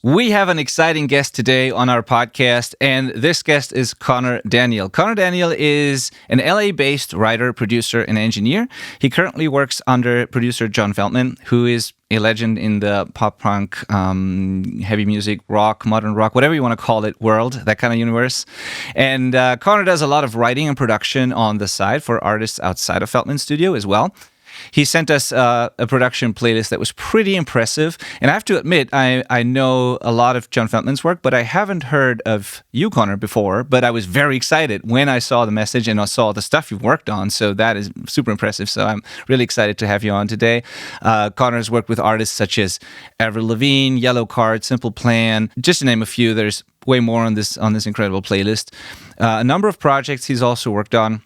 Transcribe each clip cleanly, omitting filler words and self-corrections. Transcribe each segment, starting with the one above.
We have an exciting guest today on our podcast, and this guest is Connor Daniel. Connor Daniel is an LA-based writer, producer, and engineer. He currently works under producer John Feldmann, who is a legend in the pop-punk, heavy music, rock, modern rock, whatever you want to call it, world, that kind of universe. And Connor does a lot of writing and production on the side for artists outside of Feldmann's studio as well. He sent us a production playlist that was pretty impressive. And I have to admit, I know a lot of John Feldmann's work, but I haven't heard of you, Connor, before. But I was very excited when I saw the message and I saw the stuff you've worked on. So that is super impressive. So I'm really excited to have you on today. Connor's worked with artists such as Avril Lavigne, Yellowcard, Simple Plan, just to name a few. There's way more on this incredible playlist. A number of projects he's also worked on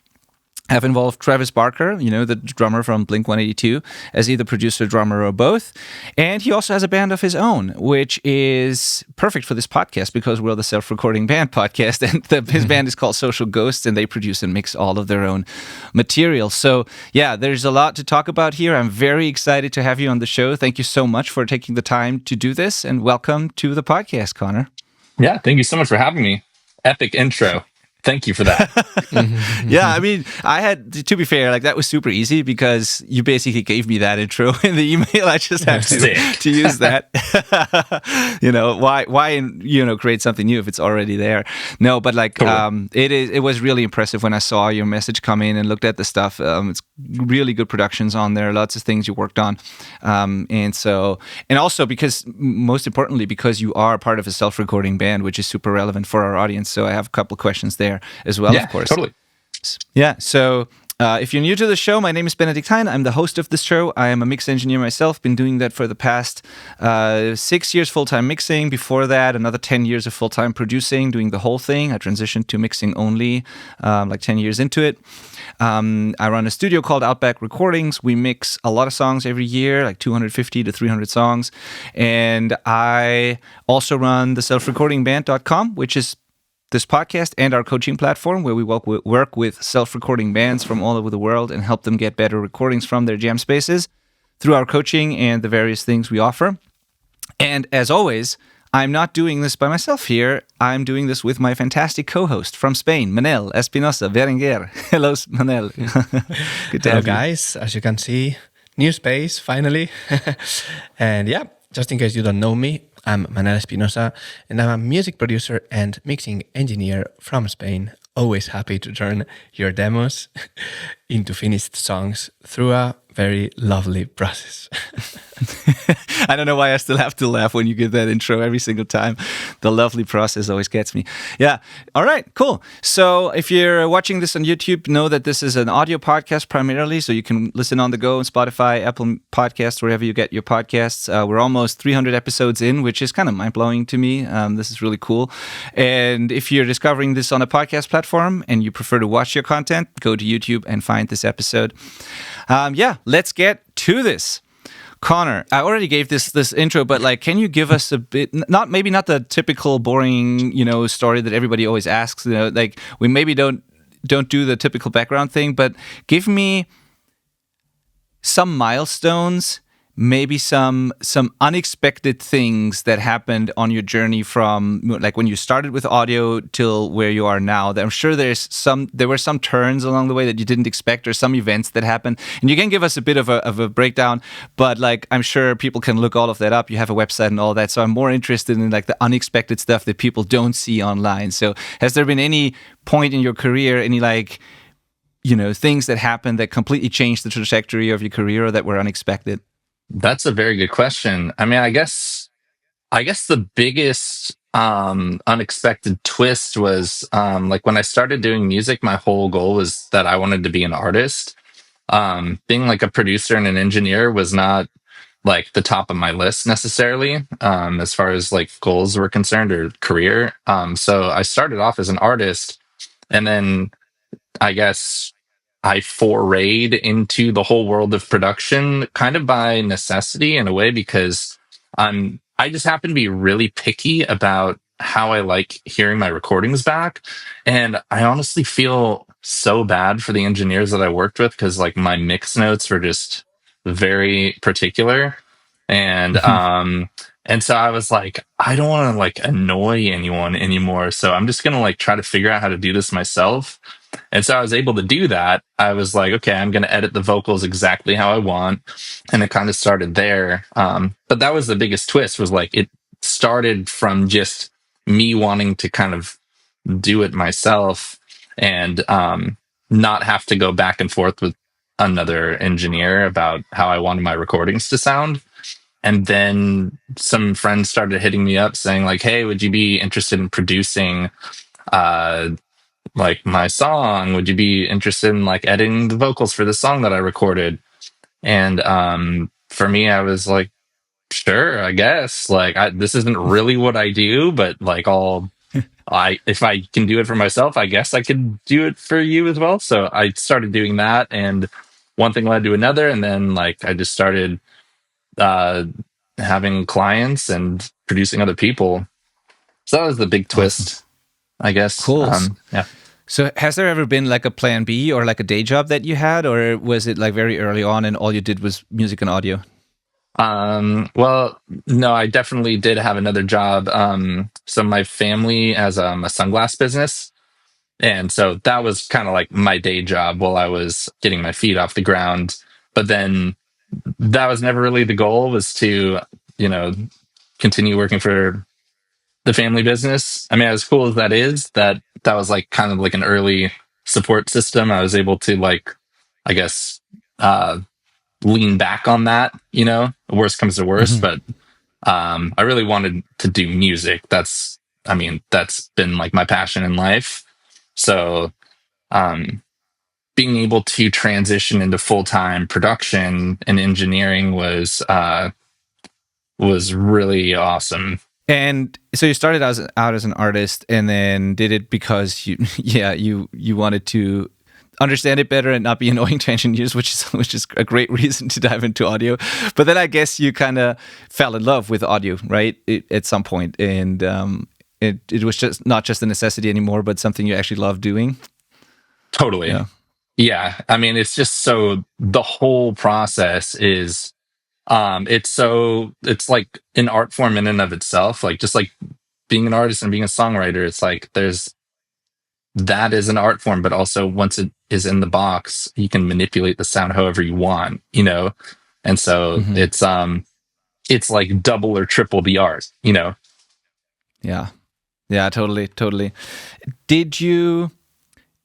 have involved Travis Barker, the drummer from Blink-182, as either producer, drummer, or both. And he also has a band of his own, which is perfect for this podcast because we're the self-recording band podcast. And his band is called Social Ghosts, and they produce and mix all of their own material. So, yeah, there's a lot to talk about here. I'm very excited to have you on the show. Thank you so much for taking the time to do this, and welcome to the podcast, Connor. Yeah, thank you so much for having me. Epic intro. Thank you for that. Yeah, I mean, I had to be fair, that was super easy because you basically gave me that intro in the email. I just have to use that. Why create something new if it's already there? No, but cool. It was really impressive when I saw your message come in and looked at the stuff. It's really good productions on there, lots of things you worked on, and also because most importantly because you are part of a self-recording band, which is super relevant for our audience. So I have a couple of questions there as well, of course. Totally. Yeah, so if you're new to the show, my name is Benedikt Hein. I'm the host of this show. I am a mix engineer myself, been doing that for the past 6 years full-time mixing. Before that, another 10 years of full-time producing, doing the whole thing. I transitioned to mixing only 10 years into it. I run a studio called Outback Recordings. We mix a lot of songs every year, like 250 to 300 songs. And I also run the selfrecordingband.com, which is this podcast and our coaching platform where we work with self-recording bands from all over the world and help them get better recordings from their jam spaces through our coaching and the various things we offer. And as always, I'm not doing this by myself here. I'm doing this with my fantastic co-host from Spain, Manel Espinosa Berenguer. Hello, Manel. Good to have you. Hello, guys. As you can see, new space, finally. And yeah, just in case you don't know me, I'm Manel Espinosa, and I'm a music producer and mixing engineer from Spain. Always happy to turn your demos into finished songs through a very lovely process. I don't know why I still have to laugh when you give that intro every single time. The lovely process always gets me. Yeah. All right, cool. So if you're watching this on YouTube, know that this is an audio podcast primarily, so you can listen on the go on Spotify, Apple Podcasts, wherever you get your podcasts. We're almost 300 episodes in, which is kind of mind-blowing to me. This is really cool. And if you're discovering this on a podcast platform and you prefer to watch your content, go to YouTube and find this episode. Let's get to this. Connor, I already gave this intro, but can you give us a bit, not the typical boring, story that everybody always asks, we maybe don't do the typical background thing, but give me some milestones, maybe some unexpected things that happened on your journey from when you started with audio till where you are now. I'm sure there were some turns along the way that you didn't expect or some events that happened. And you can give us a bit of a breakdown, but I'm sure people can look all of that up. You have a website and all that. So I'm more interested in the unexpected stuff that people don't see online. So has there been any point in your career, any things that happened that completely changed the trajectory of your career or that were unexpected? That's a very good question. I mean, I guess the biggest unexpected twist was when I started doing music, my whole goal was that I wanted to be an artist. Being a producer and an engineer was not the top of my list necessarily, as far as goals were concerned or career. So I started off as an artist, and then I guess I forayed into the whole world of production kind of by necessity in a way, because I just happen to be really picky about how I like hearing my recordings back. And I honestly feel so bad for the engineers that I worked with, because my mix notes were just very particular. And And so I was like, I don't want to like annoy anyone anymore. So I'm just going to like try to figure out how to do this myself. And so I was able to do that. I was like, okay, I'm going to edit the vocals exactly how I want. And it kind of started there. But that was the biggest twist, was like, it started from just me wanting to kind of do it myself and not have to go back and forth with another engineer about how I wanted my recordings to sound. And then some friends started hitting me up saying like, hey, would you be interested in producing uh like my song? Would you be interested in like editing the vocals for the song that I recorded? And for me, I was like, sure, I guess. Like this isn't really what I do, but like if I can do it for myself, I guess I could do it for you as well. So I started doing that, and one thing led to another, and then like I just started uh having clients and producing other people. So that was the big Awesome. twist, I guess. Cool. Yeah. So has there ever been like a plan B or like a day job that you had, or was it like very early on and all you did was music and audio? Well, no, I definitely did have another job. So my family has a sunglass business. And so that was kind of like my day job while I was getting my feet off the ground. But then that was never really the goal, was to, you know, continue working for the family business. I mean, as cool as that is, that was like kind of like an early support system. I was able to like, I guess, uh, lean back on that, you know, worst comes to worst. Mm-hmm. But I really wanted to do music. I mean, that's been like my passion in life. So um, being able to transition into full-time production and engineering was really awesome. And so you started out as an artist, and then did it because you, yeah, you wanted to understand it better and not be annoying to engineers, which is a great reason to dive into audio. But then I guess you kind of fell in love with audio, right? At some point, and it was just not just a necessity anymore, but something you actually love doing. Totally. Yeah. Yeah. I mean, it's just so the whole process is it's like an art form in and of itself. Like just like being an artist and being a songwriter, it's like that is an art form, but also once it is in the box, you can manipulate the sound however you want, you know? And so Mm-hmm. it's like double or triple the art, you know? Yeah. Yeah, totally, totally. Did you?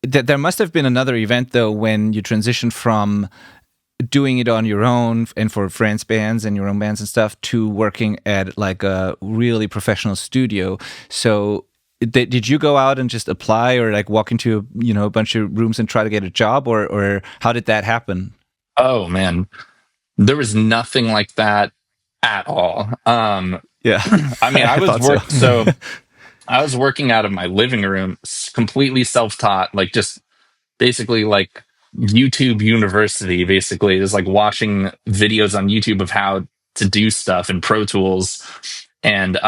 There must have been another event though when you transitioned from doing it on your own and for friends bands and your own bands and stuff to working at like a really professional studio. So did you go out and just apply or like walk into a bunch of rooms and try to get a job, or how did that happen? Oh man, there was nothing like that at all. Yeah. I mean, I thought so. I was working out of my living room, completely self-taught, like just basically like YouTube University, basically, just like watching videos on YouTube of how to do stuff in Pro Tools, and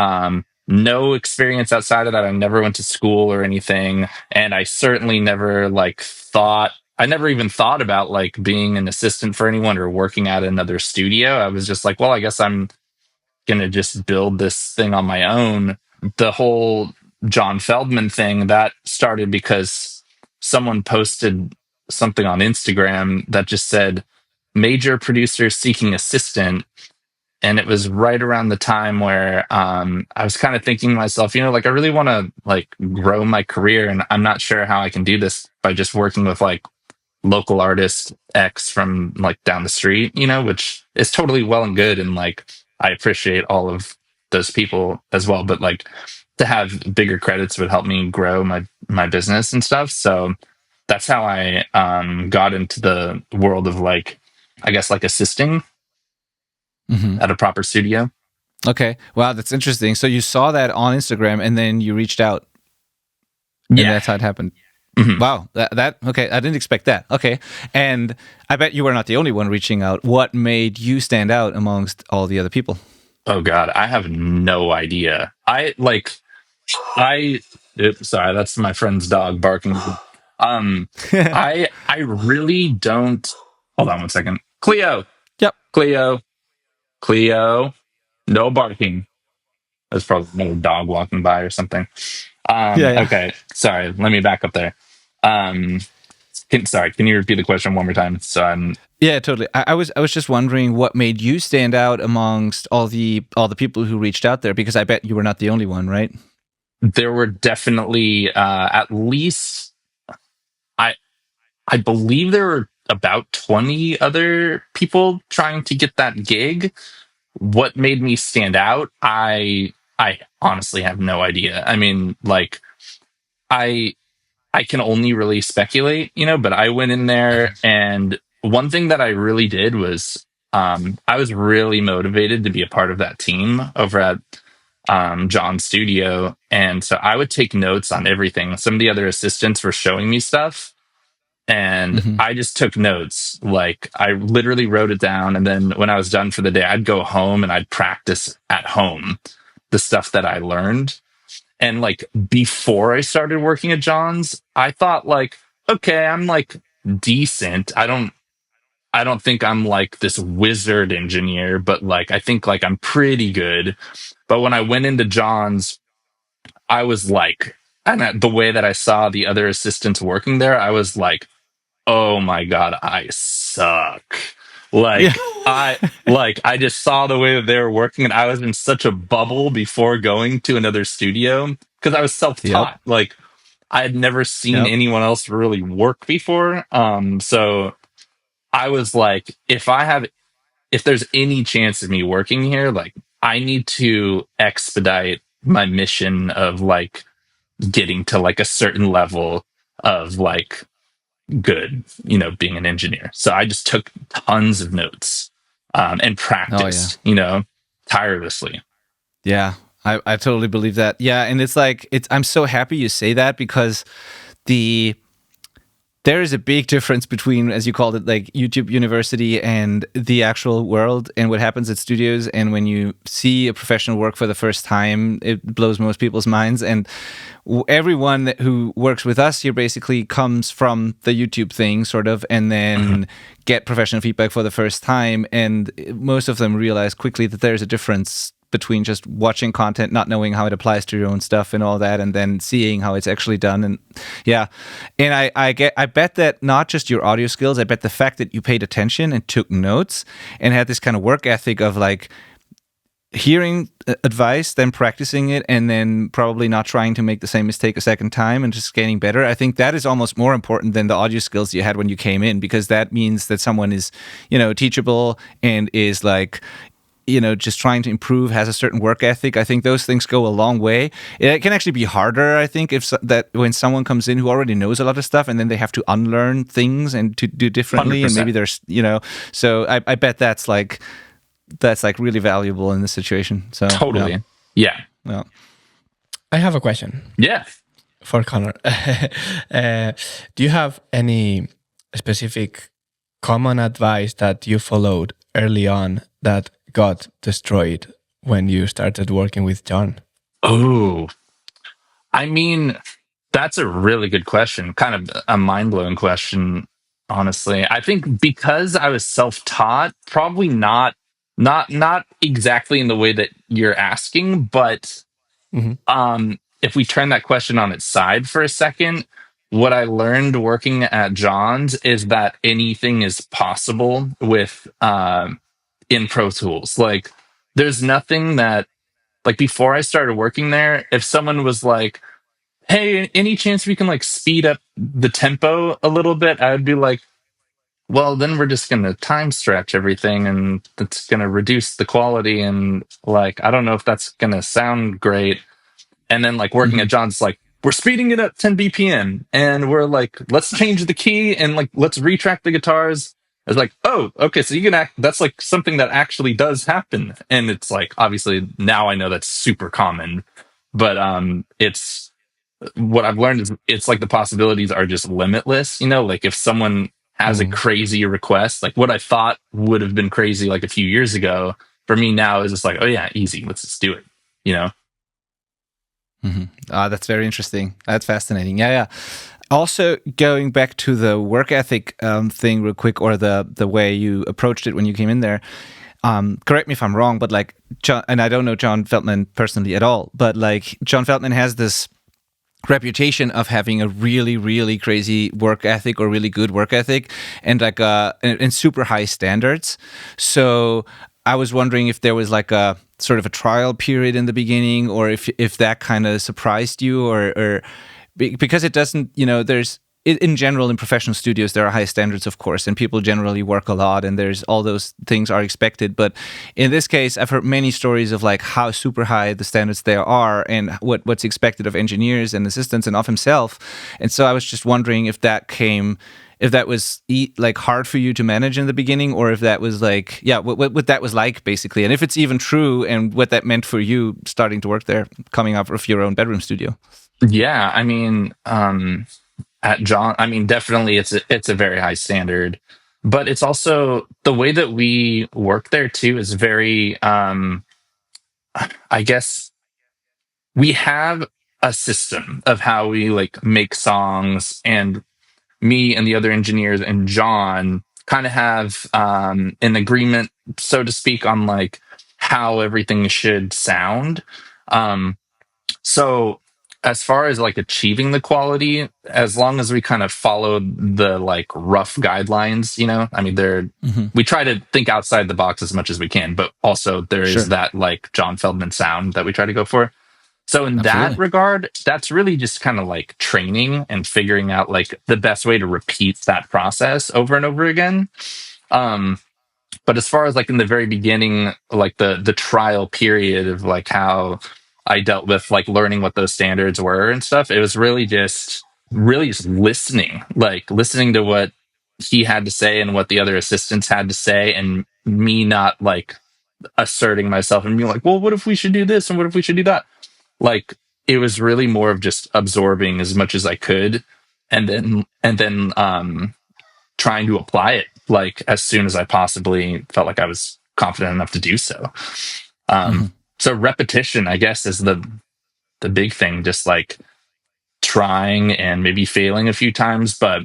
no experience outside of that. I never went to school or anything, and I certainly never like thought. I never even thought about like being an assistant for anyone or working at another studio. I was just like, well, I guess I'm gonna just build this thing on my own. The whole John Feldmann thing, that started because someone posted something on Instagram that just said major producer seeking assistant. And it was right around the time where I was kind of thinking to myself, like I really want to like grow my career, and I'm not sure how I can do this by just working with like local artist X from like down the street, which is totally well and good. And like, I appreciate all of those people as well. But like to have bigger credits would help me grow my business and stuff. So that's how I got into the world of like, I guess like assisting Mm-hmm. at a proper studio. Okay. Wow, that's interesting. So you saw that on Instagram and then you reached out, and Yeah. that's how it happened. Mhm. Wow, that okay. I didn't expect that. Okay, and I bet you were not the only one reaching out. What made you stand out amongst all the other people? Oh God, I have no idea. Oops, sorry, that's my friend's dog barking. I really don't. Hold on one second. Cleo, Yep. Cleo, Cleo, no barking. There's probably another dog walking by or something. Yeah. Okay, sorry. Let me back up there. Um, can you repeat the question one more time? So I'm Yeah, totally. I was just wondering what made you stand out amongst all the people who reached out there, because I bet you were not the only one, right? There were definitely at least I I believe there were about 20 other people trying to get that gig. What made me stand out? I honestly have no idea. I mean, like I I can only really speculate, but I went in there, and one thing that I really did was I was really motivated to be a part of that team over at John's studio. And so I would take notes on everything. Some of the other assistants were showing me stuff, and Hmm. I just took notes. Like I literally wrote it down. And then when I was done for the day, I'd go home and I'd practice at home the stuff that I learned. And like before I started working at John's, I thought like, okay, I'm like decent. I don't think I'm like this wizard engineer, but like I think like I'm pretty good. But when I went into John's, I was like, and the way that I saw the other assistants working there, I was like, oh my god, I suck. Yeah. I just saw the way that they were working, and I was in such a bubble before going to another studio because I was Yep. self-taught. Like I had never seen Yep. anyone else really work before. So I was like, if there's any chance of me working here, like I need to expedite my mission of like getting to like a certain level of like good, being an engineer. So I just took tons of notes and Oh yeah. practiced, tirelessly. Yeah. I totally believe that. Yeah, and it's like I'm so happy you say that, because the there is a big difference between, as you called it, like YouTube University and the actual world and what happens at studios. And when you see a professional work for the first time, it blows most people's minds. And everyone who works with us here basically comes from the YouTube thing, sort of, and then get professional feedback for the first time. And most of them realize quickly that there's a difference between just watching content, not knowing how it applies to your own stuff and all that, and then seeing how it's actually done. And yeah, and I bet that not just your audio skills, I bet the fact that you paid attention and took notes and had this kind of work ethic of like hearing advice, then practicing it, and then probably not trying to make the same mistake a second time and just getting better. I think that is almost more important than the audio skills you had when you came in, because that means that someone is, teachable and is like, just trying to improve, has a certain work ethic. I think those things go a long way. It can actually be harder, I think, that when someone comes in who already knows a lot of stuff and then they have to unlearn things and to do differently. 100%. And maybe there's, so I bet that's like really valuable in this situation. So Totally. Yeah. Yeah. I have a question Yeah. for Connor. Do you have any specific common advice that you followed early on that got destroyed when you started working with John? Oh, I mean, that's a really good question. Kind of a mind-blowing question, honestly. I think because I was self-taught, probably not exactly in the way that you're asking, but if we turn that question on its side for a second, what I learned working at John's is that anything is possible with in Pro Tools. Like there's nothing that, like, before I started working there, if someone was like, hey, any chance we can like speed up the tempo a little bit, I would be like, well, then we're just going to time stretch everything and it's going to reduce the quality. And like, I don't know if that's going to sound great. And then like working at John's, like, we're speeding it up 10 BPM and we're like, let's change the key and like, let's retrack the guitars. It's like, oh, okay. So you can that's like something that actually does happen. And it's like, obviously now I know that's super common, but it's, what I've learned is it's like the possibilities are just limitless. Like if someone has a crazy request, like what I thought would have been crazy like a few years ago, for me now is just like, oh yeah, easy. Let's just do it. That's very interesting. That's fascinating. Yeah. Also, going back to the work ethic thing real quick, or the way you approached it when you came in there, correct me if I'm wrong, but like John, and I don't know John Feldmann personally at all, but like John Feldmann has this reputation of having a really, really crazy work ethic or really good work ethic, and like and super high standards. So I was wondering if there was like a sort of a trial period in the beginning, or if that kind of surprised you, or because it doesn't, there's in general in professional studios there are high standards, of course, and people generally work a lot, and there's all those things are expected. But in this case, I've heard many stories of like how super high the standards there are, and what's expected of engineers and assistants and of himself. And so I was just wondering if that was like hard for you to manage in the beginning, or if that was like, what that was like basically, and if it's even true, and what that meant for you starting to work there, coming out of your own bedroom studio. Yeah, I mean, at John, I mean, definitely it's a very high standard, but it's also the way that we work there too is very, I guess we have a system of how we like make songs, and me and the other engineers and John kind of have an agreement, so to speak, on like how everything should sound. Um, so as far as like achieving the quality, as long as we kind of follow the like rough guidelines, I mean, we try to think outside the box as much as we can, but also there is Sure. that like John Feldmann sound that we try to go for. So in that Absolutely. regard, that's really just kind of like training and figuring out like the best way to repeat that process over and over again. Um, but as far as like in the very beginning, like the trial period of like how I dealt with like learning what those standards were and stuff, it was really just listening, like listening to what he had to say and what the other assistants had to say, and me not like asserting myself and being like, well, what if we should do this and what if we should do that? Like it was really more of just absorbing as much as I could, and then trying to apply it like as soon as I possibly felt like I was confident enough to do so. Mm-hmm. So repetition, I guess, is the big thing. Just like trying and maybe failing a few times, but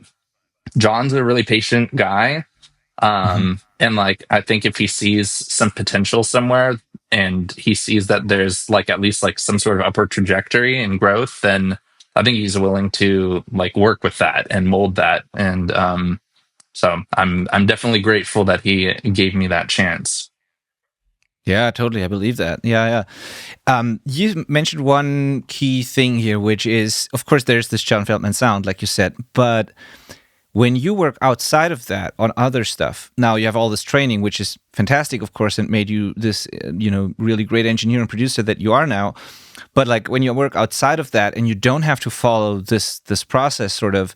John's a really patient guy. Mm-hmm. And like, I think if he sees some potential somewhere and he sees that there's like at least like some sort of upward trajectory and growth, then I think he's willing to like work with that and mold that. And so I'm definitely grateful that he gave me that chance. Yeah, totally. I believe that. Yeah. You mentioned one key thing here, which is, of course, there's this John Feldmann sound, like you said, but when you work outside of that on other stuff, now you have all this training, which is fantastic, of course, and made you this, really great engineer and producer that you are now. But like when you work outside of that and you don't have to follow this process, sort of,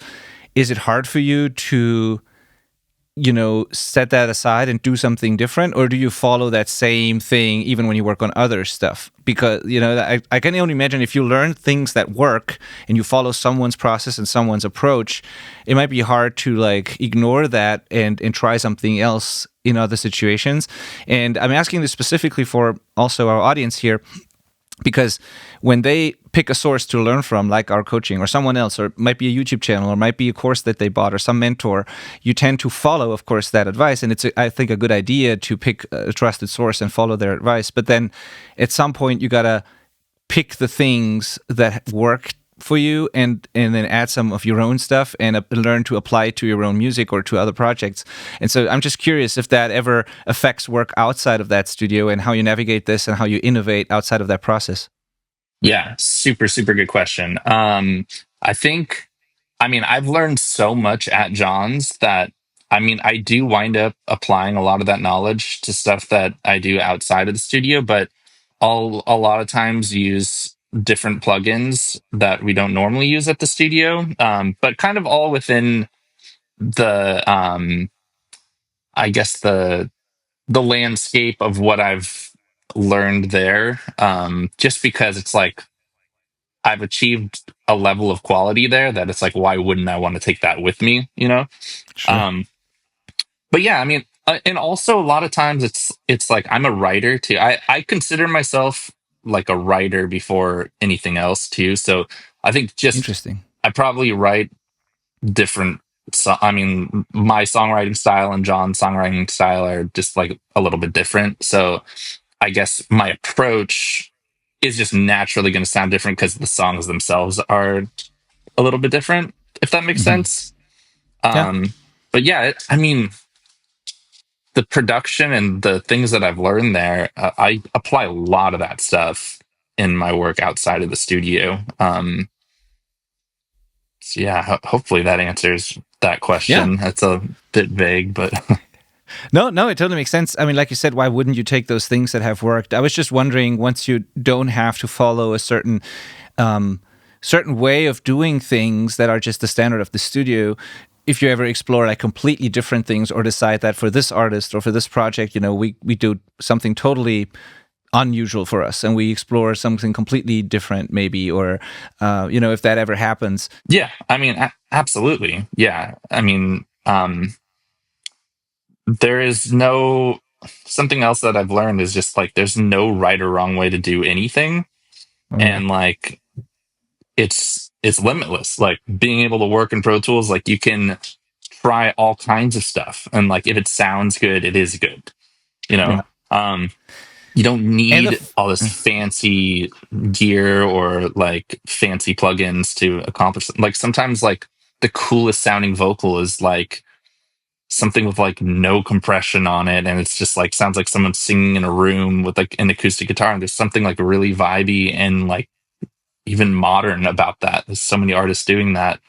is it hard for you to set that aside and do something different, or do you follow that same thing even when you work on other stuff? Because I can only imagine if you learn things that work and you follow someone's process and someone's approach, it might be hard to like ignore that and try something else in other situations. And I'm asking this specifically for also our audience here, because when they pick a source to learn from, like our coaching or someone else, or it might be a YouTube channel, or might be a course that they bought, or some mentor, you tend to follow, of course, that advice. And it's, I think, a good idea to pick a trusted source and follow their advice. But then at some point, you got to pick the things that work for you and then add some of your own stuff and learn to apply it to your own music or to other projects. And so I'm just curious if that ever affects work outside of that studio and how you navigate this and how you innovate outside of that process. Yeah, super, super good question. I think, I mean, I've learned so much at John's that, I mean, I do wind up applying a lot of that knowledge to stuff that I do outside of the studio, but I'll a lot of times use different plugins that we don't normally use at the studio, but kind of all within the, I guess the landscape of what I've learned there. Just because it's like I've achieved a level of quality there that it's like, why wouldn't I want to take that with me? Sure. Um, but yeah, I mean, and also a lot of times it's like I'm a writer too. I consider myself like a writer before anything else too. So I think just Interesting. I probably write different so I mean, my songwriting style and John's songwriting style are just like a little bit different. So I guess my approach is just naturally going to sound different because the songs themselves are a little bit different, if that makes Hmm. sense. Yeah. But yeah, I mean, the production and the things that I've learned there, I apply a lot of that stuff in my work outside of the studio. So yeah, hopefully that answers that Yeah. question. That's a bit vague, but No, no, it totally makes sense. I mean, like you said, why wouldn't you take those things that have worked? I was just wondering, once you don't have to follow a certain way of doing things that are just the standard of the studio, if you ever explore like completely different things or decide that for this artist or for this project, we do something totally unusual for us and we explore something completely different maybe, or if that ever happens. yeah, I mean, absolutely. Yeah. I mean, there is no something else that I've learned is just like there's no right or wrong way to do anything. Mm. And like it's limitless. Like being able to work in Pro Tools, like you can try all kinds of stuff. And like if it sounds good, it is good. You know? Yeah. You don't And need all this fancy gear or like fancy plugins to accomplish it. Like sometimes like the coolest sounding vocal is like something with like no compression on it, and it's just like sounds like someone singing in a room with like an acoustic guitar, and there's something like really vibey and like even modern about that. There's so many artists doing that,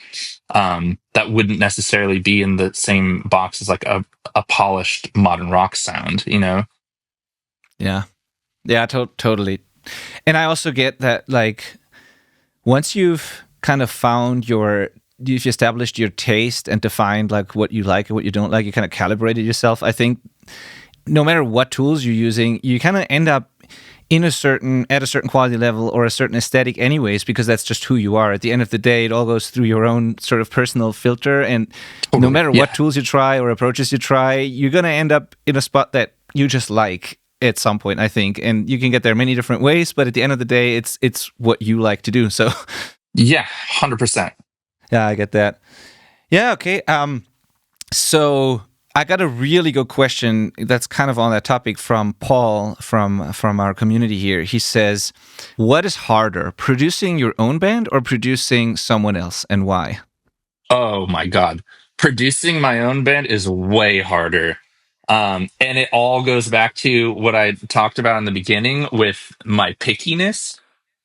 that wouldn't necessarily be in the same box as like a polished modern rock sound, you know? yeah, yeah, totally. And I also get that, like, once you've kind of you've established your taste and defined like what you like and what you don't like, you kind of calibrated yourself. I think no matter what tools you're using, you kind of end up at a certain quality level or a certain aesthetic anyways, because that's just who you are. At the end of the day, it all goes through your own sort of personal filter, and no Totally. matter Yeah. what tools you try or approaches you try, you're going to end up in a spot that you just like at some point, I think. And you can get there many different ways, but at the end of the day, it's what you like to do. So Yeah. 100%. yeah, I get that. Yeah, okay. So I got a really good question that's kind of on that topic from Paul from our community here. He says, "What is harder, producing your own band or producing someone else, and why?" Oh my God. Producing my own band is way harder. And it all goes back to what I talked about in the beginning with my pickiness.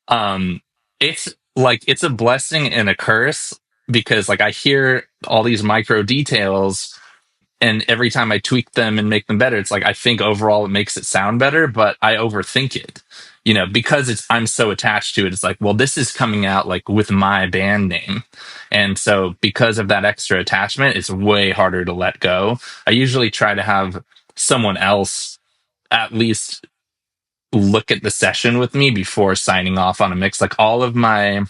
Um, it's like it's a blessing and a curse because like I hear all these micro details, and every time I tweak them and make them better, it's like I think overall it makes it sound better, but I overthink it. You know, because I'm so attached to it. It's like, well, this is coming out like with my band name. And so because of that extra attachment, it's way harder to let go. I usually try to have someone else at least look at the session with me before signing off on a mix. Like all of my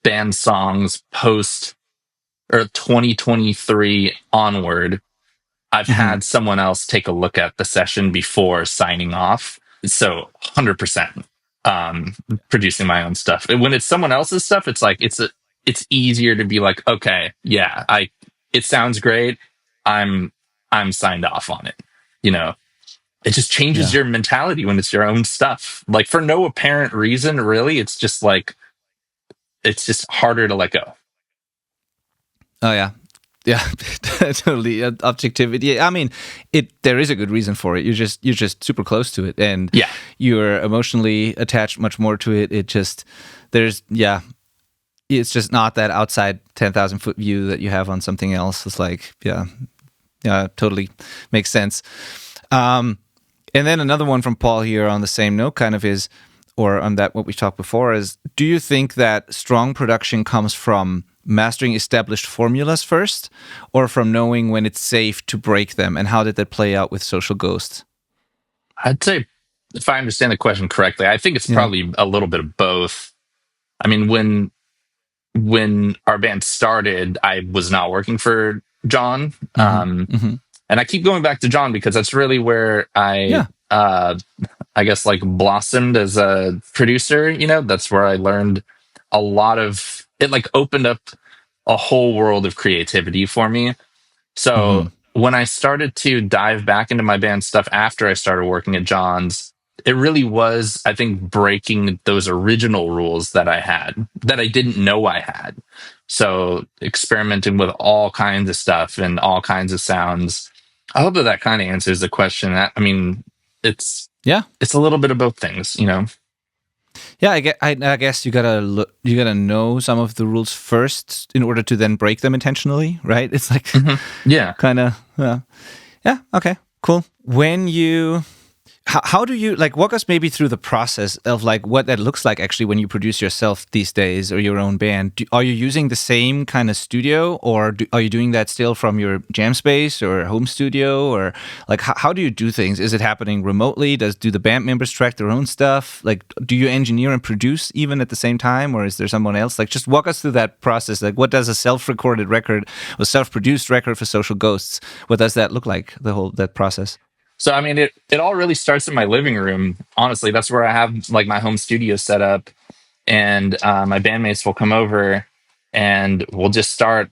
band songs post or 2023 onward, I've Hmm. had someone else take a look at the session before signing off. So 100% producing my own stuff. When it's someone else's stuff, it's like it's easier to be like, okay, yeah, it sounds great. I'm I'm signed off on it. You know, it just changes Yeah. your mentality when it's your own stuff. Like for no apparent reason, really. It's just like it's just harder to let go. Oh yeah. Yeah, totally. Objectivity. Yeah, I mean, there is a good reason for it. You're just super close to it, and Yeah. you're emotionally attached much more to it. It's just not that outside 10,000 foot view that you have on something else. It's like, yeah, yeah, totally makes sense. And then another one from Paul here on the same note, kind of is, or on that what we talked before is, do you think that strong production comes from mastering established formulas first, or from knowing when it's safe to break them? And how did that play out with Social Ghosts? I'd say if I understand the question correctly, I think it's Yeah. probably a little bit of both. I mean, when our band started, I was not working for John. Hmm. Hmm. And I keep going back to John because that's really where Yeah. I guess like blossomed as a producer, you know, that's where I learned a lot of it, like opened up a whole world of creativity for me. So when I started to dive back into my band stuff after I started working at John's, it really was, I think, breaking those original rules that I had that I didn't know I had. So experimenting with all kinds of stuff and all kinds of sounds. I hope that kind of answers the question. I mean, it's Yeah. it's a little bit of both things, you know. Yeah, I guess you gotta know some of the rules first in order to then break them intentionally, right? It's like Yeah. kind of yeah. Okay, cool. When you how do you like walk us maybe through the process of like what that looks like actually when you produce yourself these days or your own band? Are you using the same kind of studio, or are you doing that still from your jam space or home studio, or like how do you do things? Is it happening remotely? Do the band members track their own stuff? Like, do you engineer and produce even at the same time, or is there someone else? Like, just walk us through that process. Like, what does a self-recorded record or self-produced record for Social Ghosts? What does that look like? That process. So I mean, it all really starts in my living room. Honestly, that's where I have like my home studio set up, and my bandmates will come over, and we'll just start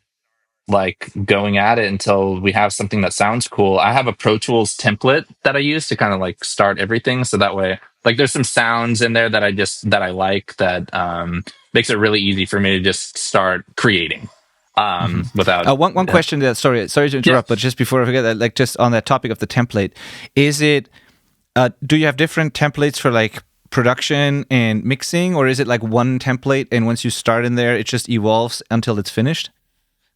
like going at it until we have something that sounds cool. I have a Pro Tools template that I use to kind of like start everything, so that way, like, there's some sounds in there that I like that makes it really easy for me to just start creating. Without one question that sorry to interrupt, but just before I forget that, like just on that topic of the template, is it do you have different templates for like production and mixing, or is it like one template and once you start in there it just evolves until it's finished,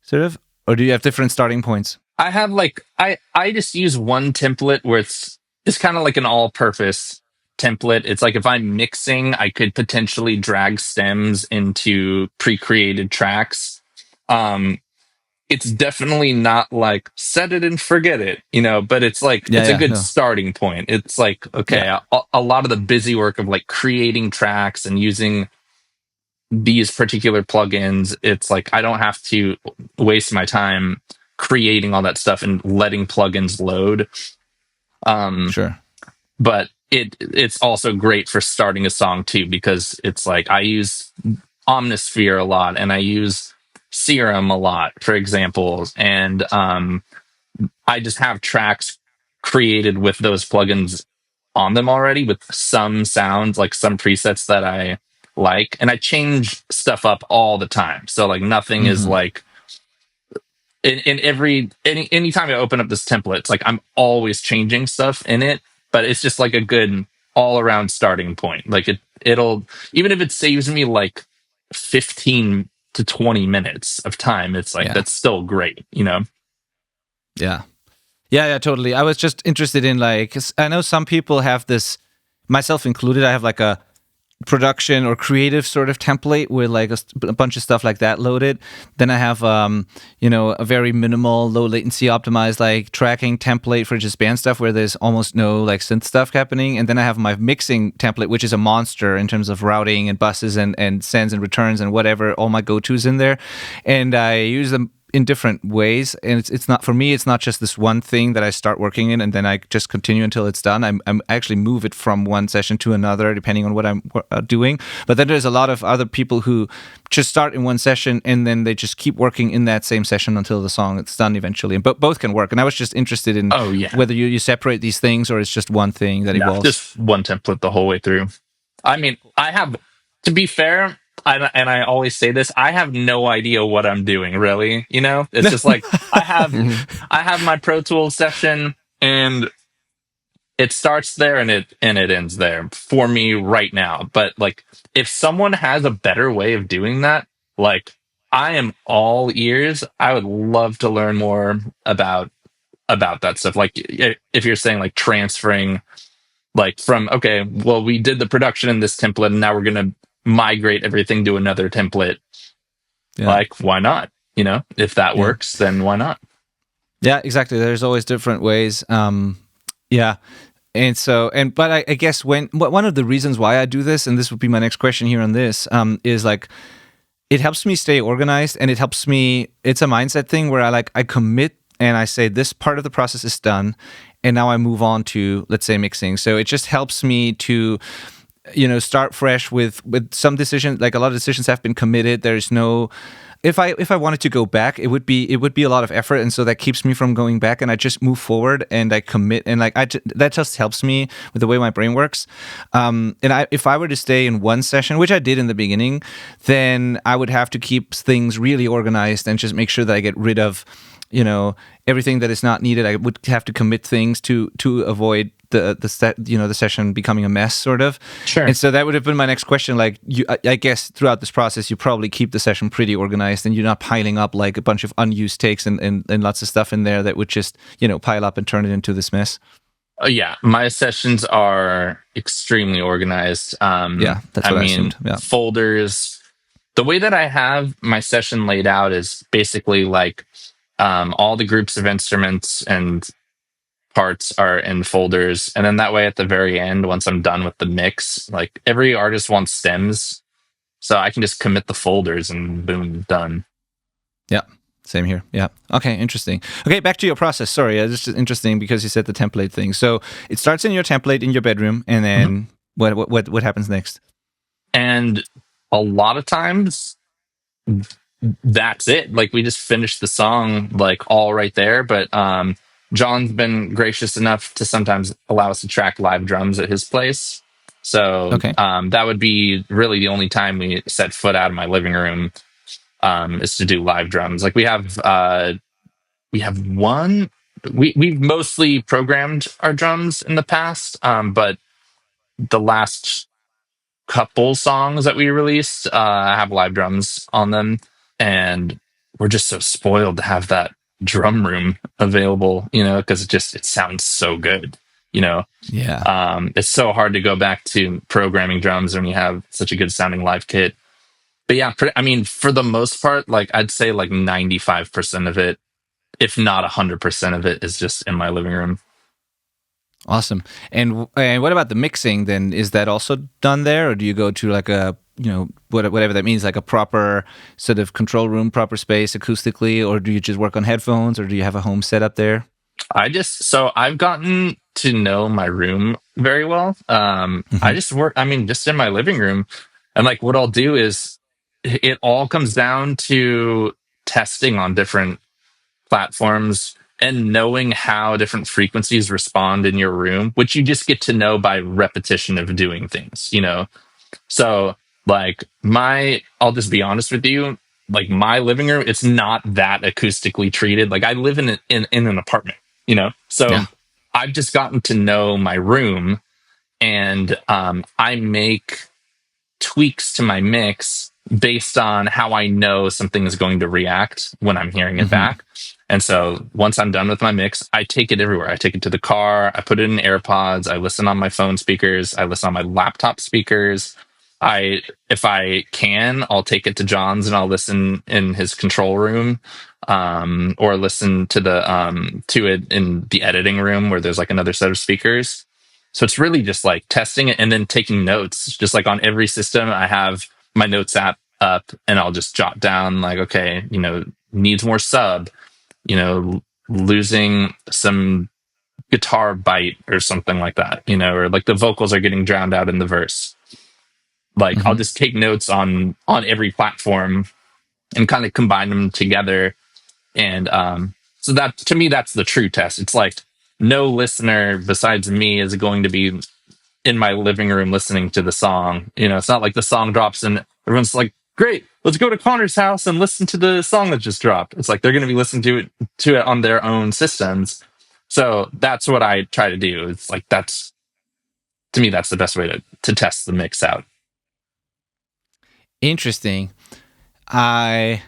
sort of? Or do you have different starting points? I have like I just use one template where it's kind of like an all-purpose template. It's like if I'm mixing, I could potentially drag stems into pre-created tracks. It's definitely not like set it and forget it, you know, but it's like it's a good starting point. It's like, okay, a lot of the busy work of like creating tracks and using these particular plugins, it's like I don't have to waste my time creating all that stuff and letting plugins load. Sure. But it's also great for starting a song too, because it's like I use Omnisphere a lot and I use Serum a lot for examples, and I just have tracks created with those plugins on them already with some sounds, like some presets that I like, and I change stuff up all the time. So like nothing is like in anytime I open up this template, it's like I'm always changing stuff in it, but it's just like a good all around starting point. Like it'll, even if it saves me like 15 to 20 minutes of time, it's like that's still great, you know? Yeah, totally. I was just interested in like, 'cause I know some people have this, myself included, I have like a production or creative sort of template with like a bunch of stuff like that loaded. Then I have a very minimal low latency optimized like tracking template for just band stuff where there's almost no like synth stuff happening. And then I have my mixing template, which is a monster in terms of routing and buses and sends and returns and whatever, all my go-tos in there. And I use them in different ways, and it's not, for me, it's not just this one thing that I start working in and then I just continue until it's done. I'm actually move it from one session to another depending on what I'm doing. But then there's a lot of other people who just start in one session and then they just keep working in that same session until the song is done eventually. And both can work. And I was just interested in whether you separate these things or it's just one thing that evolves. Just one template the whole way through. I mean, I have, to be fair, and I always say this, I have no idea what I'm doing, really. You know, it's just like I have my Pro Tools session, and it starts there and it ends there for me right now. But like, if someone has a better way of doing that, like, I am all ears. I would love to learn more about that stuff. Like, if you're saying like transferring, like from, okay, well, we did the production in this template and now we're going to migrate everything to another template. Like, why not? You know, if that works, then why not? Yeah, exactly. There's always different ways. And so, but I guess one of the reasons why I do this, and this would be my next question here on this, is like, it helps me stay organized, and it helps me, it's a mindset thing where I commit and I say this part of the process is done, and now I move on to, let's say, mixing. So it just helps me to, start fresh with some decisions. Like, a lot of decisions have been committed. There's no, if I wanted to go back, it would be a lot of effort, and so that keeps me from going back. And I just move forward and I commit, and like that just helps me with the way my brain works. If I were to stay in one session, which I did in the beginning, then I would have to keep things really organized and just make sure that I get rid of, everything that is not needed. I would have to commit things to avoid the session becoming a mess, sort of. Sure. And so that would have been my next question. Like, I guess throughout this process, you probably keep the session pretty organized, and you're not piling up like a bunch of unused takes and lots of stuff in there that would just pile up and turn it into this mess. Yeah, my sessions are extremely organized. Yeah, that's what I assumed. Yeah. Folders. The way that I have my session laid out is basically like all the groups of instruments and parts are in folders, and then that way at the very end, once I'm done with the mix, like every artist wants stems, so I can just commit the folders and boom, done. Yeah, same here. Yeah. Okay, interesting. Okay, back to your process. Sorry, it's just interesting because you said the template thing. So it starts in your template in your bedroom, and then what happens next? And a lot of times that's it. Like we just finished the song like all right there. But John's been gracious enough to sometimes allow us to track live drums at his place. So Okay. That would be really the only time we set foot out of my living room is to do live drums. Like we've one. We've mostly programmed our drums in the past, but the last couple songs that we released have live drums on them, and we're just so spoiled to have that drum room available, because it sounds so good. Yeah. It's so hard to go back to programming drums when you have such a good sounding live kit. But yeah, for the most part, like I'd say like 95% of it, if not 100% of it, is just in my living room. Awesome. And what about the mixing then? Is that also done there, or do you go to like a, whatever that means, like a proper sort of control room, proper space acoustically, or do you just work on headphones, or do you have a home setup there? I've gotten to know my room very well. I just work, just in my living room. And like what I'll do is it all comes down to testing on different platforms and knowing how different frequencies respond in your room, which you just get to know by repetition of doing things, So like I'll just be honest with you, like my living room, it's not that acoustically treated. Like I live in an apartment, So Yeah. I've just gotten to know my room, and I make tweaks to my mix based on how I know something is going to react when I'm hearing it back. And so once I'm done with my mix, I take it everywhere. I take it to the car, I put it in AirPods, I listen on my phone speakers, I listen on my laptop speakers. If I can, I'll take it to John's and I'll listen in his control room, or listen to to it in the editing room where there's like another set of speakers. So it's really just like testing it and then taking notes. Just like on every system, I have my notes app up, and I'll just jot down like, okay, needs more sub, losing some guitar bite or something like that, or like the vocals are getting drowned out in the verse. Like I'll just take notes on every platform and kind of combine them together. And so that, to me, that's the true test. It's like no listener besides me is going to be in my living room listening to the song. It's not like the song drops and everyone's like, great, let's go to Connor's house and listen to the song that just dropped. It's like they're going to be listening to it on their own systems. So that's what I try to do. It's like to me, that's the best way to test the mix out. Interesting. Very,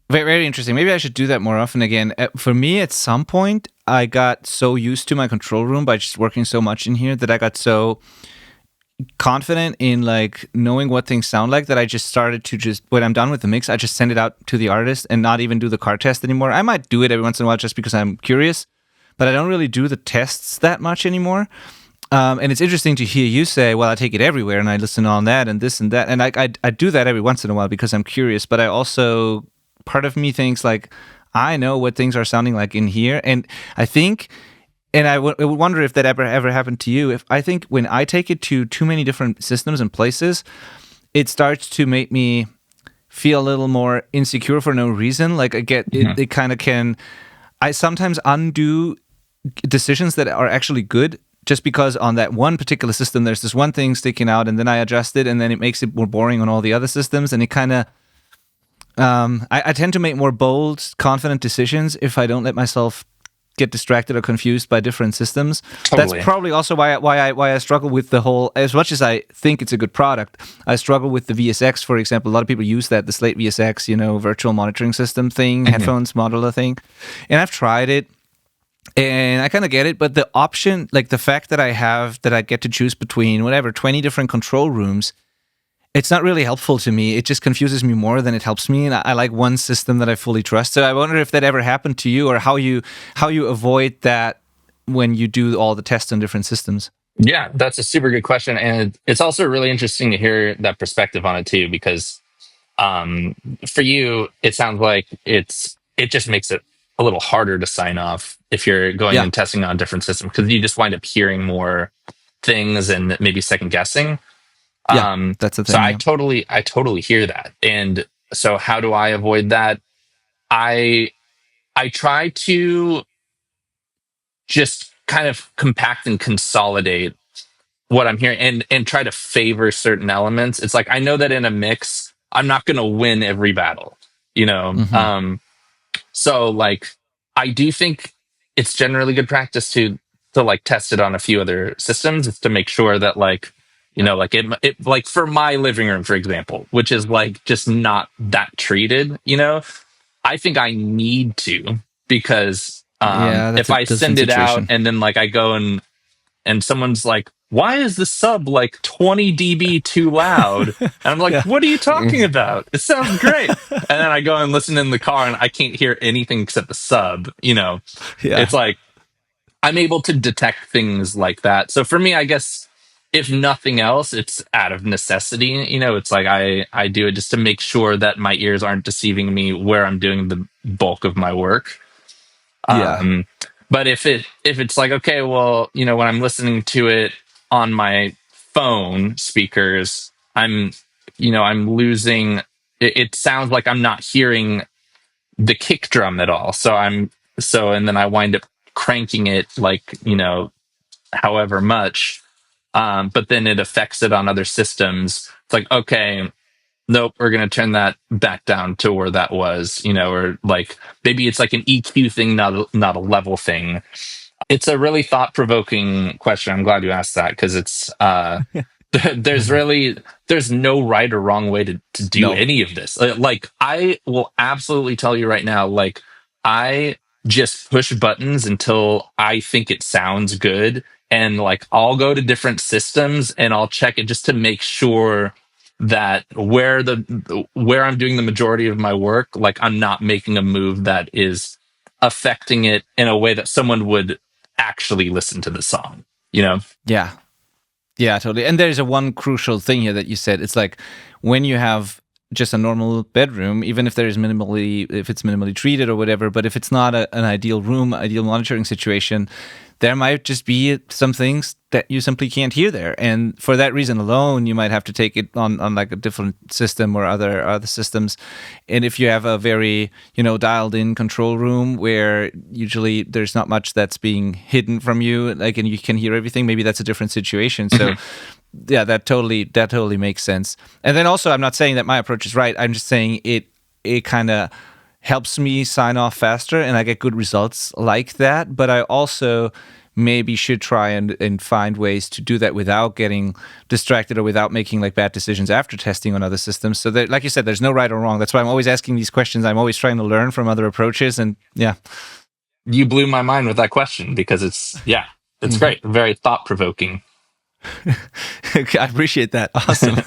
very interesting. Maybe I should do that more often again. For me, at some point, I got so used to my control room by just working so much in here that I got so confident in like knowing what things sound like that I just started to when I'm done with the mix, I just send it out to the artist and not even do the car test anymore. I might do it every once in a while just because I'm curious, but I don't really do the tests that much anymore. And it's interesting to hear you say, well, I take it everywhere and I listen on that and this and that. And I do that every once in a while because I'm curious, but I also, part of me thinks like, I know what things are sounding like in here. And I think, and I would wonder if that ever happened to you. If I think when I take it to too many different systems and places, it starts to make me feel a little more insecure for no reason. Like I get it kind of can. I sometimes undo decisions that are actually good just because on that one particular system there's this one thing sticking out, and then I adjust it, and then it makes it more boring on all the other systems, and it kind of. I tend to make more bold, confident decisions if I don't let myself get distracted or confused by different systems. Totally. That's probably also why I struggle with the whole. As much as I think it's a good product, I struggle with the VSX, for example. A lot of people use that, the Slate VSX, virtual monitoring system thing, headphones modeler thing, and I've tried it. And I kind of get it, but the option, like the fact that I get to choose between 20 different control rooms, it's not really helpful to me. It just confuses me more than it helps me. And I like one system that I fully trust. So I wonder if that ever happened to you, or how you avoid that when you do all the tests on different systems. Yeah, that's a super good question. And it's also really interesting to hear that perspective on it too, because for you, it sounds like it just makes it a little harder to sign off if you're going and testing on different systems, because you just wind up hearing more things and maybe second guessing. That's the thing. So I totally hear that. And so how do I avoid that? I try to just kind of compact and consolidate what I'm hearing, and try to favor certain elements. It's like, I know that in a mix, I'm not going to win every battle, so like, I do think it's generally good practice to like test it on a few other systems. It's to make sure that like, like it like for my living room, for example, which is like just not that treated, I think I need to, because if I send it out and then like I go and someone's like, why is the sub like 20 dB too loud? And I'm like, what are you talking about? It sounds great. And then I go and listen in the car and I can't hear anything except the sub, It's like, I'm able to detect things like that. So for me, I guess, if nothing else, it's out of necessity. It's like I do it just to make sure that my ears aren't deceiving me where I'm doing the bulk of my work. But if it's like, okay, well, when I'm listening to it on my phone speakers, I'm losing. It sounds like I'm not hearing the kick drum at all. And then I wind up cranking it like, however much. But then it affects it on other systems. It's like, okay, nope, we're going to turn that back down to where that was, or like maybe it's like an EQ thing, not a level thing. It's a really thought-provoking question. I'm glad you asked that, because it's there's no right or wrong way to do any of this. Like, I will absolutely tell you right now, like, I just push buttons until I think it sounds good, and like I'll go to different systems and I'll check it just to make sure that where I'm doing the majority of my work, like I'm not making a move that is affecting it in a way that someone would actually listen to the song, Yeah, totally. And there's one crucial thing here that you said. It's like, when you have just a normal bedroom, even if it's minimally treated or whatever, but if it's not an ideal room, ideal monitoring situation, there might just be some things that you simply can't hear there. And for that reason alone, you might have to take it on like a different system or other systems. And if you have a very, dialed in control room where usually there's not much that's being hidden from you, like, and you can hear everything, maybe that's a different situation. So yeah, that totally makes sense. And then also, I'm not saying that my approach is right. I'm just saying it kind of helps me sign off faster, and I get good results like that. But I also maybe should try and find ways to do that without getting distracted or without making like bad decisions after testing on other systems. So that, like you said, there's no right or wrong. That's why I'm always asking these questions. I'm always trying to learn from other approaches. And yeah. You blew my mind with that question, because it's great. Very thought-provoking. I appreciate that. Awesome.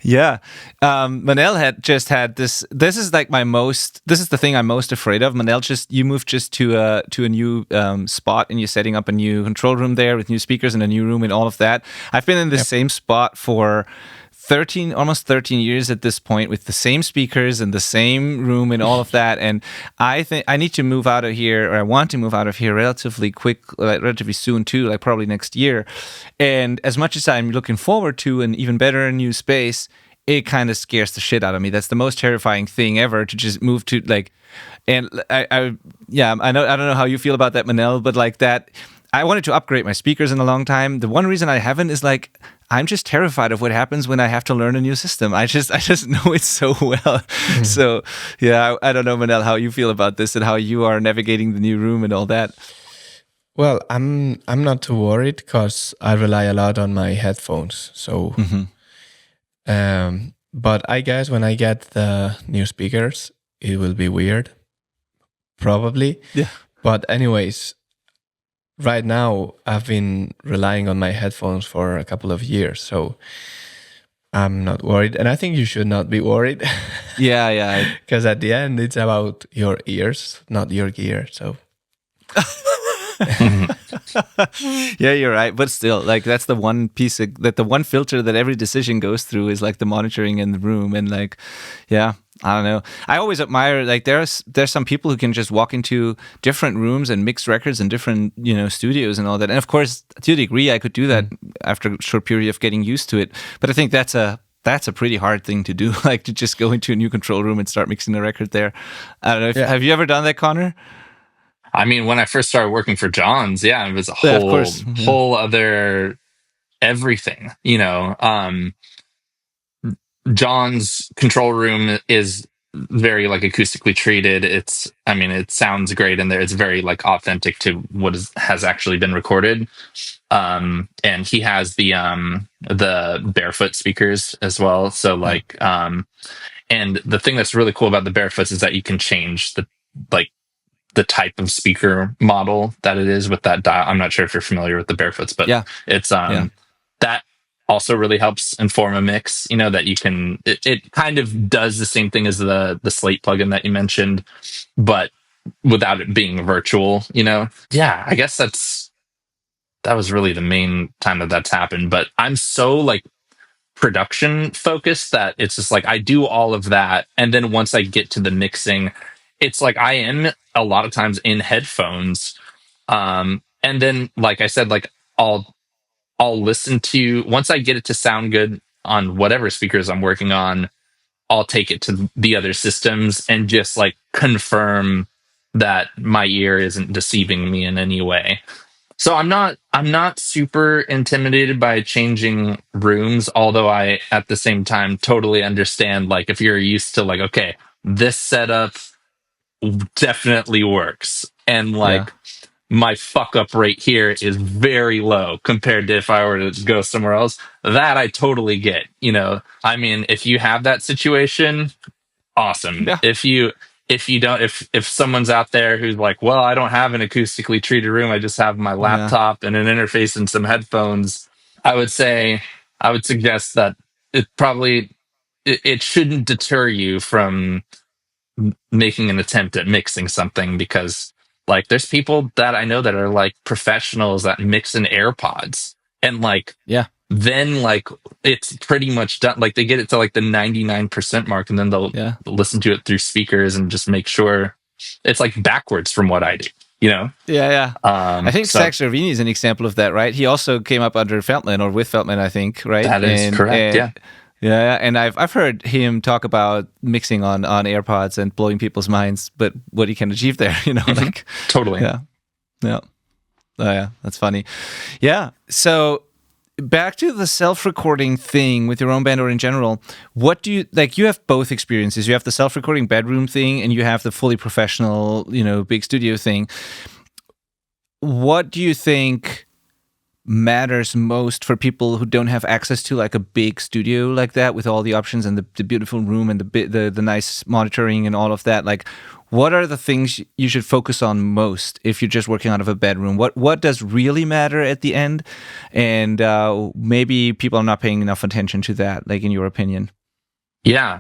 Yeah. Manel had this. This is the thing I'm most afraid of. Manel, you moved to a new spot, and you're setting up a new control room there with new speakers and a new room and all of that. I've been in the same spot for almost 13 years at this point, with the same speakers and the same room and all of that. And I think I need to move out of here, or I want to move out of here relatively soon too, like probably next year. And as much as I'm looking forward to an even better new space, it kind of scares the shit out of me. That's the most terrifying thing ever, to just move to like, and I don't know how you feel about that, Manel, but like that, I wanted to upgrade my speakers in a long time. The one reason I haven't is like, I'm just terrified of what happens when I have to learn a new system. I just know it so well. So yeah, I don't know, Manel, how you feel about this and how you are navigating the new room and all that. Well, I'm not too worried because I rely a lot on my headphones. So, but I guess when I get the new speakers, it will be weird, probably. Yeah. But anyways, right now I've been relying on my headphones for a couple of years, so I'm not worried, and I think you should not be worried. Yeah. Because at the end, it's about your ears, not your gear. So. Yeah, you're right, but still, like, that's the one piece that the one filter that every decision goes through is like the monitoring in the room. And like, yeah, I don't know, I always admire, like, there's some people who can just walk into different rooms and mix records in different, studios and all that. And of course, to a degree, I could do that after a short period of getting used to it, but I think that's a pretty hard thing to do, like to just go into a new control room and start mixing a record there. I don't know, have you ever done that, Connor? I mean, when I first started working for John's, it was a whole other everything, John's control room is very like acoustically treated. It sounds great in there. It's very like authentic to what has actually been recorded. And he has the barefoot speakers as well. So like, and the thing that's really cool about the barefoots is that you can change the type of speaker model that it is with that dial. I'm not sure if you're familiar with the barefoots, but it's that also really helps inform a mix, that you can, it kind of does the same thing as the Slate plugin that you mentioned, but without it being virtual, Yeah, I guess that was really the main time that's happened. But I'm so like production focused that it's just like I do all of that, and then once I get to the mixing, it's like I am a lot of times in headphones, and then like I said, like I'll listen to, once I get it to sound good on whatever speakers I'm working on, I'll take it to the other systems and just like confirm that my ear isn't deceiving me in any way. So I'm not super intimidated by changing rooms, although I at the same time totally understand, like, if you're used to like, okay, this setup definitely works, and like my fuck up rate here is very low compared to if I were to go somewhere else, that I totally get. I mean, if you have that situation, awesome. Yeah. If you don't, if someone's out there who's like, well, I don't have an acoustically treated room, I just have my laptop and an interface and some headphones, I would suggest that it shouldn't deter you from making an attempt at mixing something, because like there's people that I know that are like professionals that mix in AirPods, and like then like it's pretty much done. Like they get it to like the 99% mark, and then they'll listen to it through speakers and just make sure it's like backwards from what I do, I think Zach Cervini is an example of that, right? He also came up under Feldmann, or with Feldmann, I think, right? That is correct. Yeah, and I've heard him talk about mixing on AirPods and blowing people's minds, but what he can achieve there, like totally. Yeah. Oh yeah, that's funny. Yeah. So back to the self-recording thing with your own band or in general, what do you like? You have both experiences. You have the self-recording bedroom thing, and you have the fully professional, big studio thing. What do you think matters most for people who don't have access to like a big studio like that with all the options and the beautiful room and the nice monitoring and all of that? Like, what are the things you should focus on most if you're just working out of a bedroom? What does really matter at the end? And maybe people are not paying enough attention to that, like in your opinion. Yeah.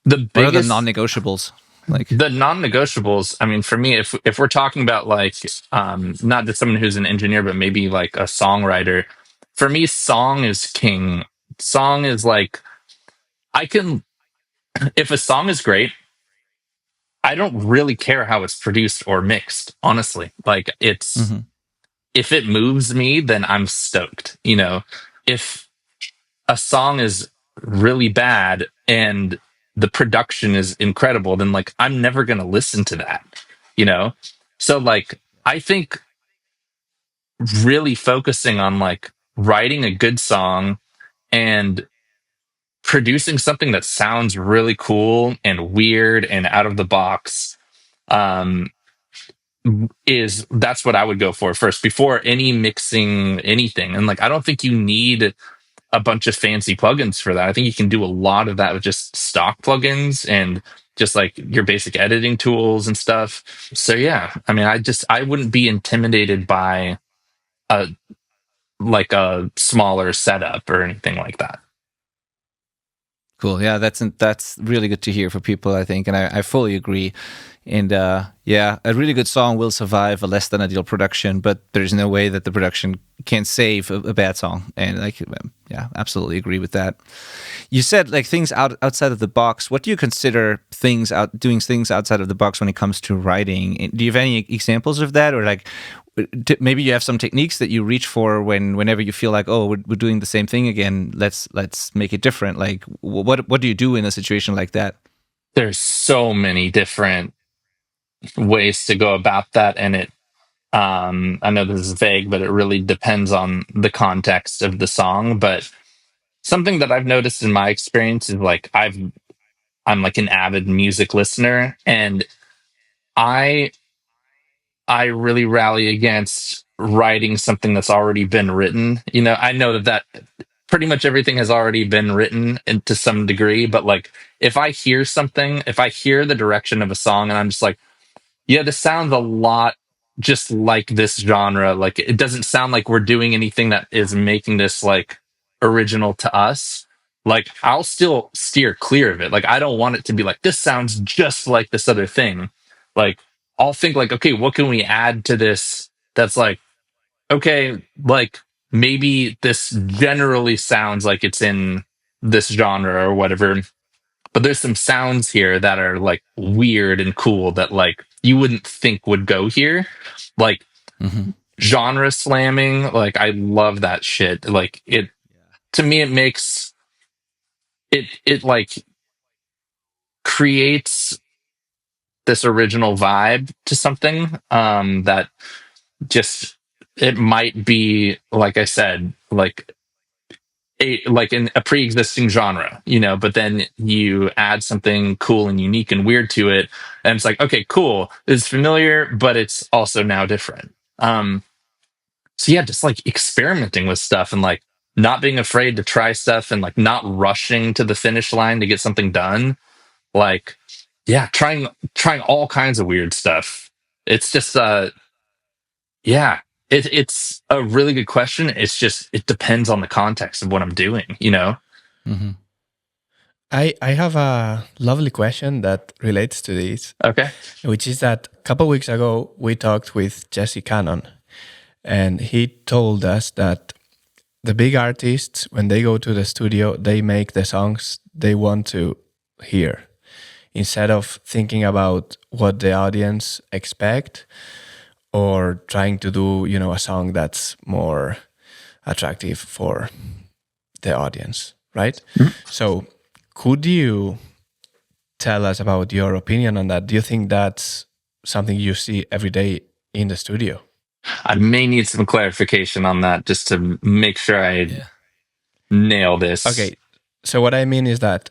What are the non-negotiables? Like the non-negotiables, I mean, for me, if we're talking about like not just someone who's an engineer, but maybe like a songwriter, for me, song is king. Song is like, if a song is great, I don't really care how it's produced or mixed, honestly. Like it's if it moves me, then I'm stoked. If a song is really bad and the production is incredible, then like I'm never gonna listen to that, you know? So like I think really focusing on like writing a good song and producing something that sounds really cool and weird and out of the box, um, is that's what I would go for first before any mixing anything. And like I don't think you need a bunch of fancy plugins for that. I think you can do a lot of that with just stock plugins and just like your basic editing tools and stuff. So yeah, I mean, I wouldn't be intimidated by a like a smaller setup or anything like that. Cool. Yeah, that's really good to hear for people, I think, and I fully agree. And yeah, a really good song will survive a less than ideal production, but there's no way that the production can save a bad song. And like, yeah, absolutely agree with that. You said like things outside of the box. What do you consider doing things outside of the box when it comes to writing? Do you have any examples of that, or like maybe you have some techniques that you reach for whenever you feel like, oh, we're doing the same thing again, let's make it different? Like what do you do in a situation like that? There's so many different ways to go about that, and it I know this is vague, but it really depends on the context of the song. But something that I've noticed in my experience is like I'm like an avid music listener, and I I really rally against writing something that's already been written. You know, I know that pretty much everything has already been written and to some degree, but like if I hear something, if I hear the direction of a song and I'm just like, yeah, this sounds a lot just like this genre. Like it doesn't sound like we're doing anything that is making this like original to us. Like I'll still steer clear of it. Like I don't want it to be like this sounds just like this other thing. Like I'll think like, okay, what can we add to this that's like, okay, like maybe this generally sounds like it's in this genre or whatever, but there's some sounds here that are like weird and cool that like you wouldn't think would go here. Like genre slamming, like I love that shit. Like it to me it makes it like creates this original vibe to something that just it might be like I said like a pre-existing genre, you know, but then you add something cool and unique and weird to it, and it's like, okay, cool, it's familiar, but it's also now different. So yeah, just like experimenting with stuff and like not being afraid to try stuff and like not rushing to the finish line to get something done. Like, yeah, trying all kinds of weird stuff. It's just yeah, it's a really good question. It's just it depends on the context of what I'm doing, you know? Mm-hmm. I have a lovely question that relates to this, Okay. which is that a couple weeks ago we talked with Jesse Cannon, and he told us that the big artists, when they go to the studio, they make the songs they want to hear instead of thinking about what the audience expect or trying to do, you know, a song that's more attractive for the audience, right? So could you tell us about your opinion on that? Do you think that's something you see every day in the studio? I may need some clarification on that just to make sure I nail this. Okay, so what I mean is that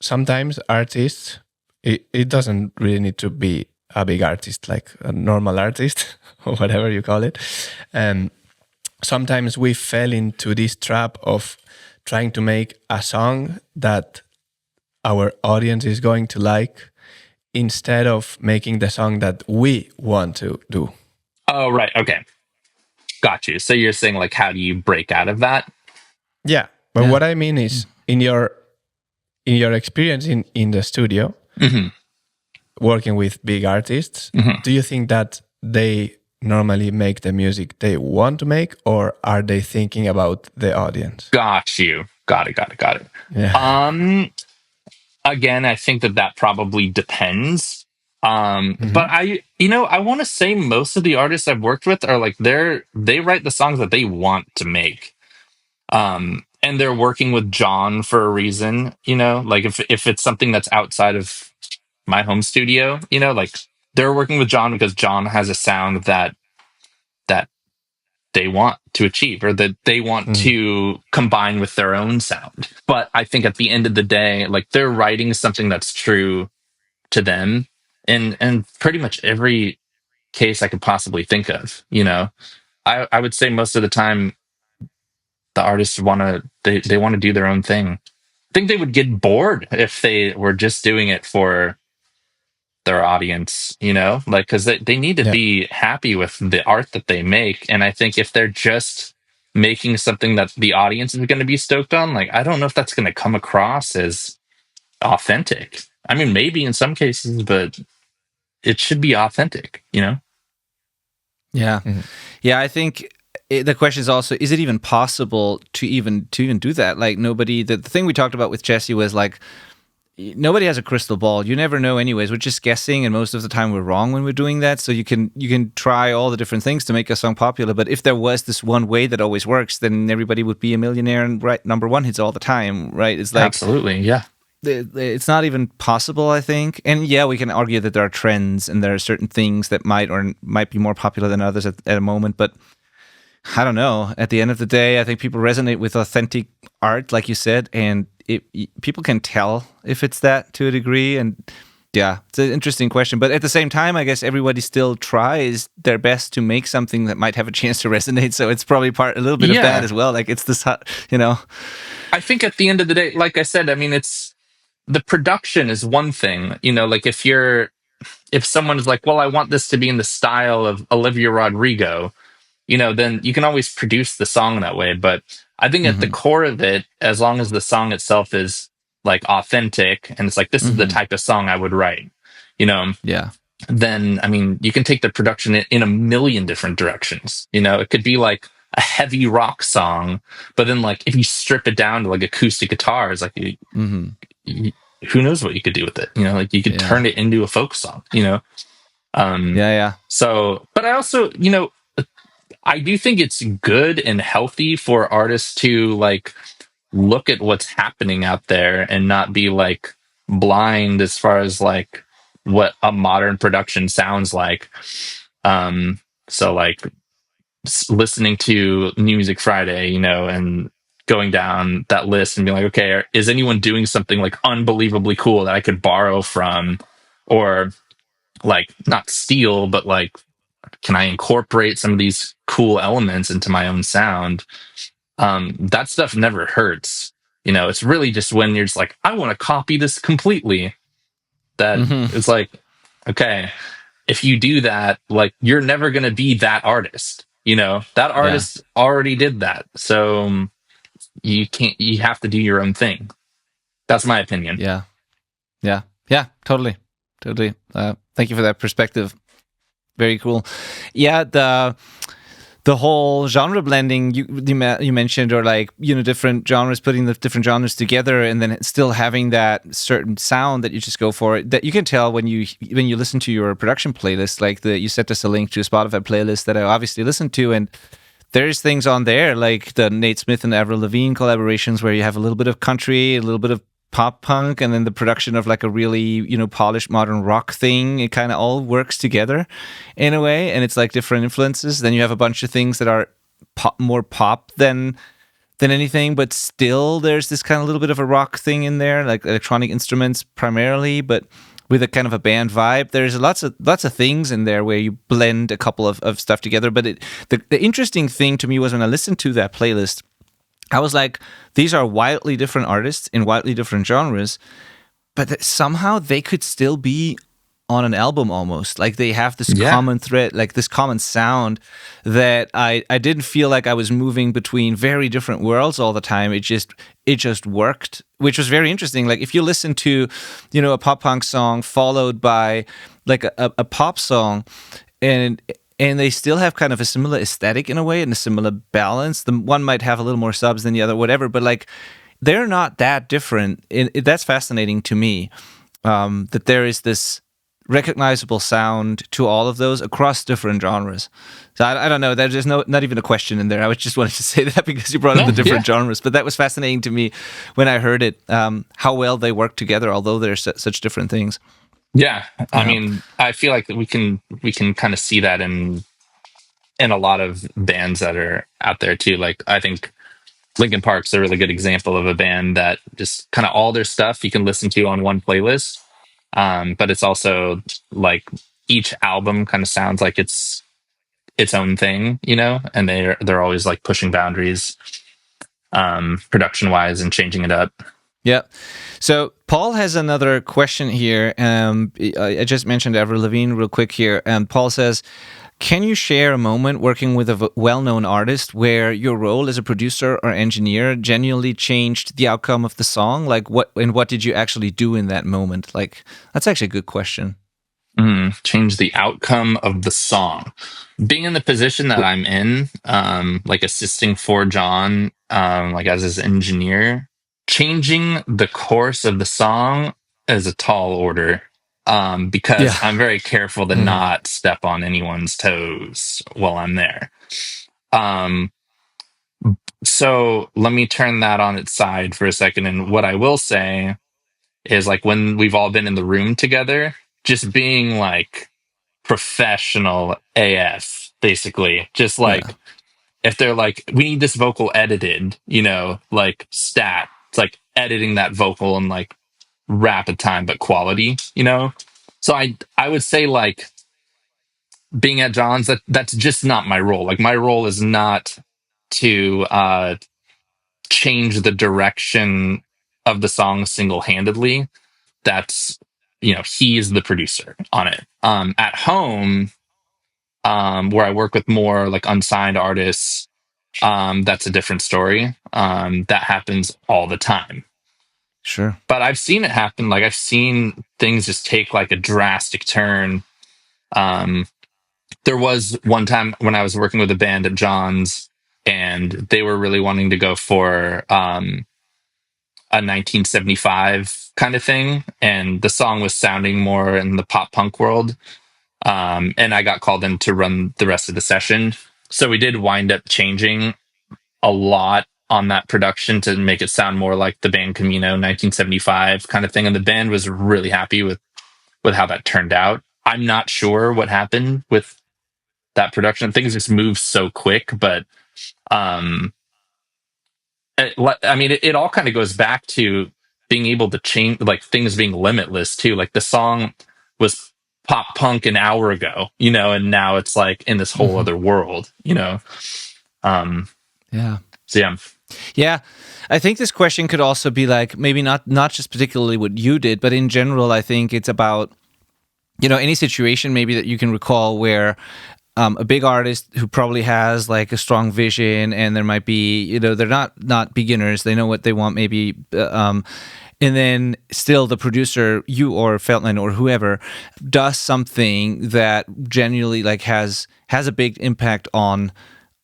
sometimes artists, it doesn't really need to be a big artist, like a normal artist or whatever you call it. Sometimes we fell into this trap of trying to make a song that our audience is going to like instead of making the song that we want to do. Oh, right. Okay. Got you. So you're saying like, how do you break out of that? Yeah. But what I mean is in your experience in the studio, working with big artists, do you think that they normally make the music they want to make, or are they thinking about the audience? Got you. Got it. Yeah. Again, I think that probably depends. But I want to say most of the artists I've worked with are like they write the songs that they want to make. and they're working with John for a reason, you know, like if it's something that's outside of my home studio, you know, like they're working with John because John has a sound that they want to achieve or that they want to combine with their own sound. But I think at the end of the day, like they're writing something that's true to them and pretty much every case I could possibly think of, you know. I would say most of the time the artists they want to do their own thing. I think they would get bored if they were just doing it for their audience, you know, like because they need to be happy with the art that they make. And I think if they're just making something that the audience is going to be stoked on, like I don't know if that's going to come across as authentic. I mean, maybe in some cases, but it should be authentic, you know? Yeah. Yeah, I think the question is also, is it even possible to even do that? Like nobody, the thing we talked about with Jesse was like, nobody has a crystal ball. You never know anyways. We're just guessing, and most of the time we're wrong when we're doing that. So you can try all the different things to make a song popular, but if there was this one way that always works, then everybody would be a millionaire and write number one hits all the time, right? It's like Absolutely, yeah. It's not even possible, I think. And yeah, we can argue that there are trends and there are certain things that might be more popular than others at a moment, but I don't know. At the end of the day, I think people resonate with authentic art, like you said, and people can tell if it's that to a degree. And yeah, it's an interesting question. But at the same time, I guess everybody still tries their best to make something that might have a chance to resonate. So it's probably a little bit of that as well. Like it's this, you know. I think at the end of the day, like I said, I mean, it's the production is one thing, you know, like if someone is like, well, I want this to be in the style of Olivia Rodrigo, you know, then you can always produce the song that way. But I think at the core of it, as long as the song itself is like authentic and it's like, this is the type of song I would write, you know, then, I mean, you can take the production in a million different directions. You know, it could be like a heavy rock song, but then like if you strip it down to like acoustic guitars, like who knows what you could do with it, you know, like you could turn it into a folk song, you know. So but I also, you know, I do think it's good and healthy for artists to like look at what's happening out there and not be like blind as far as like what a modern production sounds like. So like listening to New Music Friday, you know, and going down that list and being like, okay, is anyone doing something like unbelievably cool that I could borrow from, or like not steal, but like, can I incorporate some of these cool elements into my own sound? That stuff never hurts. You know, it's really just when you're just like, I want to copy this completely. That it's like, okay, if you do that, like you're never going to be that artist. You know, that artist already did that. So you have to do your own thing. That's my opinion. Yeah, totally. Thank you for that perspective. Very cool. Yeah, the whole genre blending you mentioned, or like, you know, different genres, putting the different genres together and then still having that certain sound that you just go for, that you can tell when you listen to your production playlist. Like you sent us a link to a Spotify playlist that I obviously listened to, and there's things on there like the Nate Smith and Avril Lavigne collaborations where you have a little bit of country, a little bit of pop punk, and then the production of like a really, you know, polished modern rock thing. It kind of all works together in a way, and it's like different influences. Then you have a bunch of things that are more pop than anything, but still there's this kind of little bit of a rock thing in there, like electronic instruments primarily, but with a kind of a band vibe. There's lots of things in there where you blend a couple of stuff together. But the interesting thing to me was when I listened to that playlist, I was like, these are wildly different artists in wildly different genres, but somehow they could still be on an album almost. Like they have this common thread, like this common sound that I didn't feel like I was moving between very different worlds all the time. It just worked, which was very interesting. Like if you listen to, you know, a pop punk song followed by like a pop song, and they still have kind of a similar aesthetic in a way and a similar balance. The one might have a little more subs than the other, whatever, but like they're not that different. That's fascinating to me, that there is this recognizable sound to all of those across different genres. So I don't know. There's not even a question in there. I just wanted to say that because you brought up the different genres. But that was fascinating to me when I heard it, how well they work together, although they're such different things. Yeah, I mean, I feel like we can kind of see that in a lot of bands that are out there too. Like I think Linkin Park's a really good example of a band that just kind of all their stuff you can listen to on one playlist. But it's also like each album kind of sounds like it's its own thing, you know, and they're always like pushing boundaries, production wise, and changing it up. Yeah. So Paul has another question here. I just mentioned Avril Lavigne real quick here. Paul says, can you share a moment working with a well-known artist where your role as a producer or engineer genuinely changed the outcome of the song? Like what did you actually do in that moment? Like, that's actually a good question. Change the outcome of the song. Being in the position that I'm in, like assisting for John, like as his engineer, changing the course of the song is a tall order. Because I'm very careful to not step on anyone's toes while I'm there. So let me turn that on its side for a second. And what I will say is, like, when we've all been in the room together, just being like professional AF, basically. Just like, if they're like, we need this vocal edited, you know, like stat, it's like editing that vocal in like rapid time, but quality, you know? So I would say, like, being at John's, that's just not my role. Like, my role is not to change the direction of the song single-handedly. That's, you know, he's the producer on it. At home, where I work with more like unsigned artists, that's a different story. That happens all the time. Sure. But I've seen it happen. Like, I've seen things just take like a drastic turn. There was one time when I was working with a band at John's, and they were really wanting to go for a 1975 kind of thing, and the song was sounding more in the pop punk world. And I got called in to run the rest of the session. So we did wind up changing a lot on that production to make it sound more like the band Camino 1975 kind of thing. And the band was really happy with how that turned out. I'm not sure what happened with that production. Things just move so quick, but it all kind of goes back to being able to change, like, things being limitless too. Like, the song was pop punk an hour ago, you know, and now it's like in this whole other world, you know. Yeah. So yeah. Yeah, I think this question could also be like, maybe not just particularly what you did, but in general, I think it's about, you know, any situation maybe that you can recall where a big artist who probably has like a strong vision, and there might be, you know, they're not beginners, they know what they want maybe, and then still the producer, you or Feldmann or whoever, does something that genuinely like has a big impact on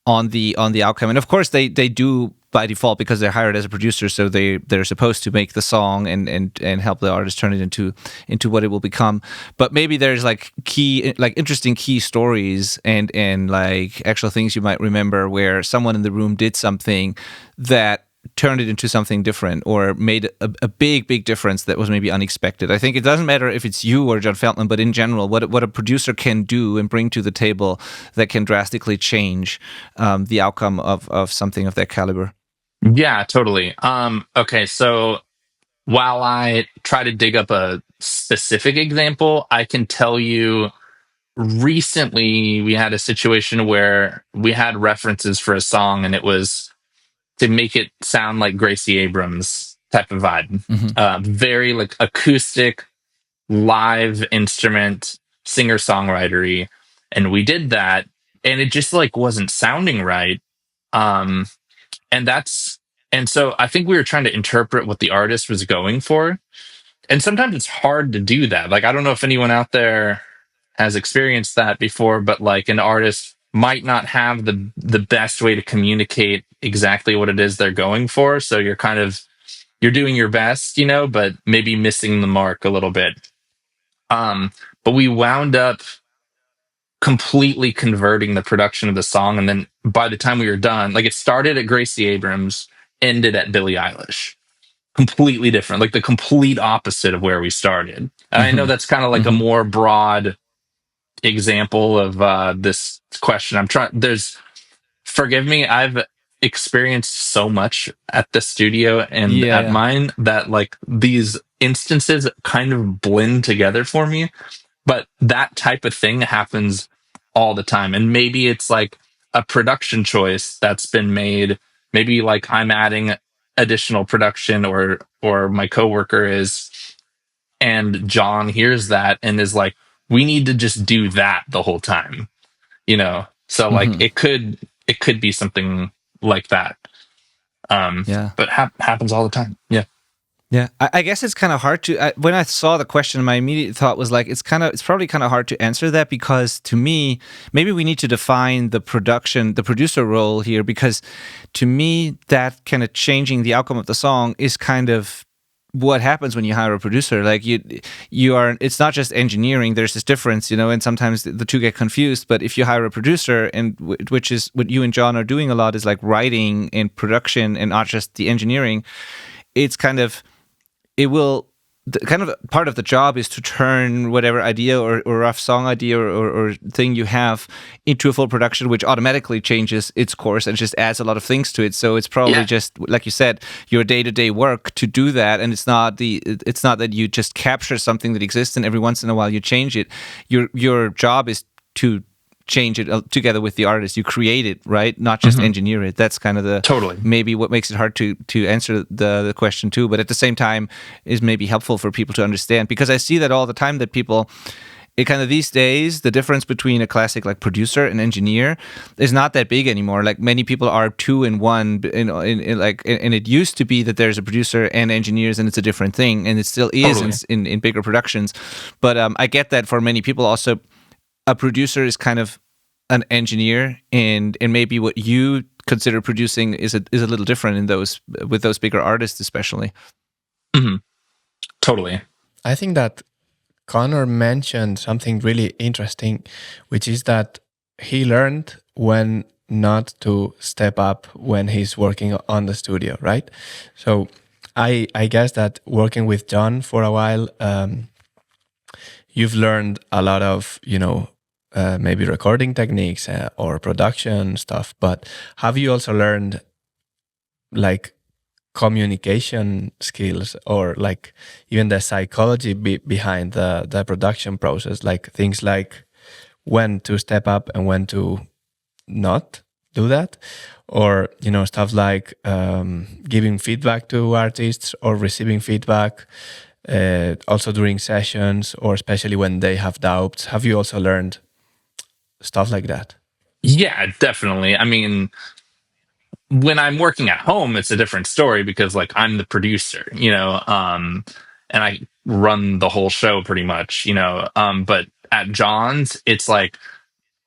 the outcome. And of course they do by default, because they're hired as a producer, so they're supposed to make the song and help the artist turn it into what it will become. But maybe there's like interesting key stories and like actual things you might remember where someone in the room did something that turned it into something different, or made a big difference that was maybe unexpected. I think it doesn't matter if it's you or John Feldmann, but in general, what a producer can do and bring to the table that can drastically change the outcome of something of that caliber. Yeah, totally. Okay, so while I try to dig up a specific example, I can tell you recently we had a situation where we had references for a song, and it was to make it sound like Gracie Abrams type of vibe. Very like acoustic, live instrument, singer-songwritery. And we did that, and it just like wasn't sounding right. And so I think we were trying to interpret what the artist was going for. And sometimes it's hard to do that. Like, I don't know if anyone out there has experienced that before, but like an artist might not have the best way to communicate exactly what it is they're going for. So you're doing your best, you know, but maybe missing the mark a little bit. but we wound up completely converting the production of the song. And then by the time we were done, like it started at Gracie Abrams, ended at Billie Eilish. Completely different, like the complete opposite of where we started. And I know that's kind of like a more broad example of this question. Forgive me, I've experienced so much at the studio and at mine that like these instances kind of blend together for me. But that type of thing happens all the time. And maybe it's like a production choice that's been made. Maybe like I'm adding additional production or my coworker is, and John hears that and is like, we need to just do that the whole time, you know? So like it could be something like that. But happens all the time. Yeah. Yeah, I guess it's kind of hard to. When I saw the question, my immediate thought was like, it's probably kind of hard to answer that, because to me, maybe we need to define the producer role here, because to me, that kind of changing the outcome of the song is kind of what happens when you hire a producer. Like you are, it's not just engineering. There's this difference, you know, and sometimes the two get confused. But if you hire a producer, and which is what you and John are doing a lot, is like writing and production and not just the engineering. It's kind of part of the job is to turn whatever idea or rough song idea or thing you have into a full production, which automatically changes its course and just adds a lot of things to it. So it's probably just, like you said, your day-to-day work to do that. And it's not that you just capture something that exists and every once in a while you change it. Your job is to change it together with the artist. You create it, right? Not just engineer it. That's kind of maybe what makes it hard to answer the question too. But at the same time is maybe helpful for people to understand, because I see that all the time, that people, it kind of these days, the difference between a classic like producer and engineer is not that big anymore. Like many people are two in one, and it used to be that there's a producer and engineers and it's a different thing, and it still is in bigger productions. But I get that for many people also, a producer is kind of an engineer, and maybe what you consider producing is a little different with those bigger artists, especially. Totally. I think that Connor mentioned something really interesting, which is that he learned when not to step up when he's working on the studio, right? So I guess that working with John for a while, you've learned a lot of, maybe recording techniques or production stuff, but have you also learned like communication skills, or like even the psychology behind the production process, like things like when to step up and when to not do that, or stuff like giving feedback to artists or receiving feedback, also during sessions, or especially when they have doubts? Have you also learned stuff like that? Yeah, definitely. I mean, when I'm working at home, it's a different story, because like I'm the producer, and I run the whole show pretty much, but at John's, it's like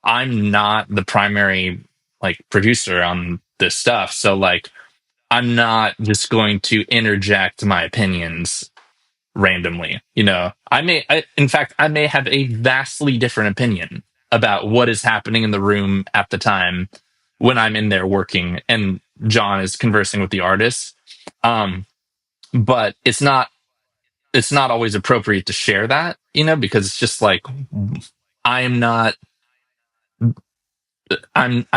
I'm not the primary like producer on this stuff. So like I'm not just going to interject my opinions randomly. In fact, I may have a vastly different opinion about what is happening in the room at the time when I'm in there working and John is conversing with the artists. But it's not always appropriate to share that, because it's just like I'm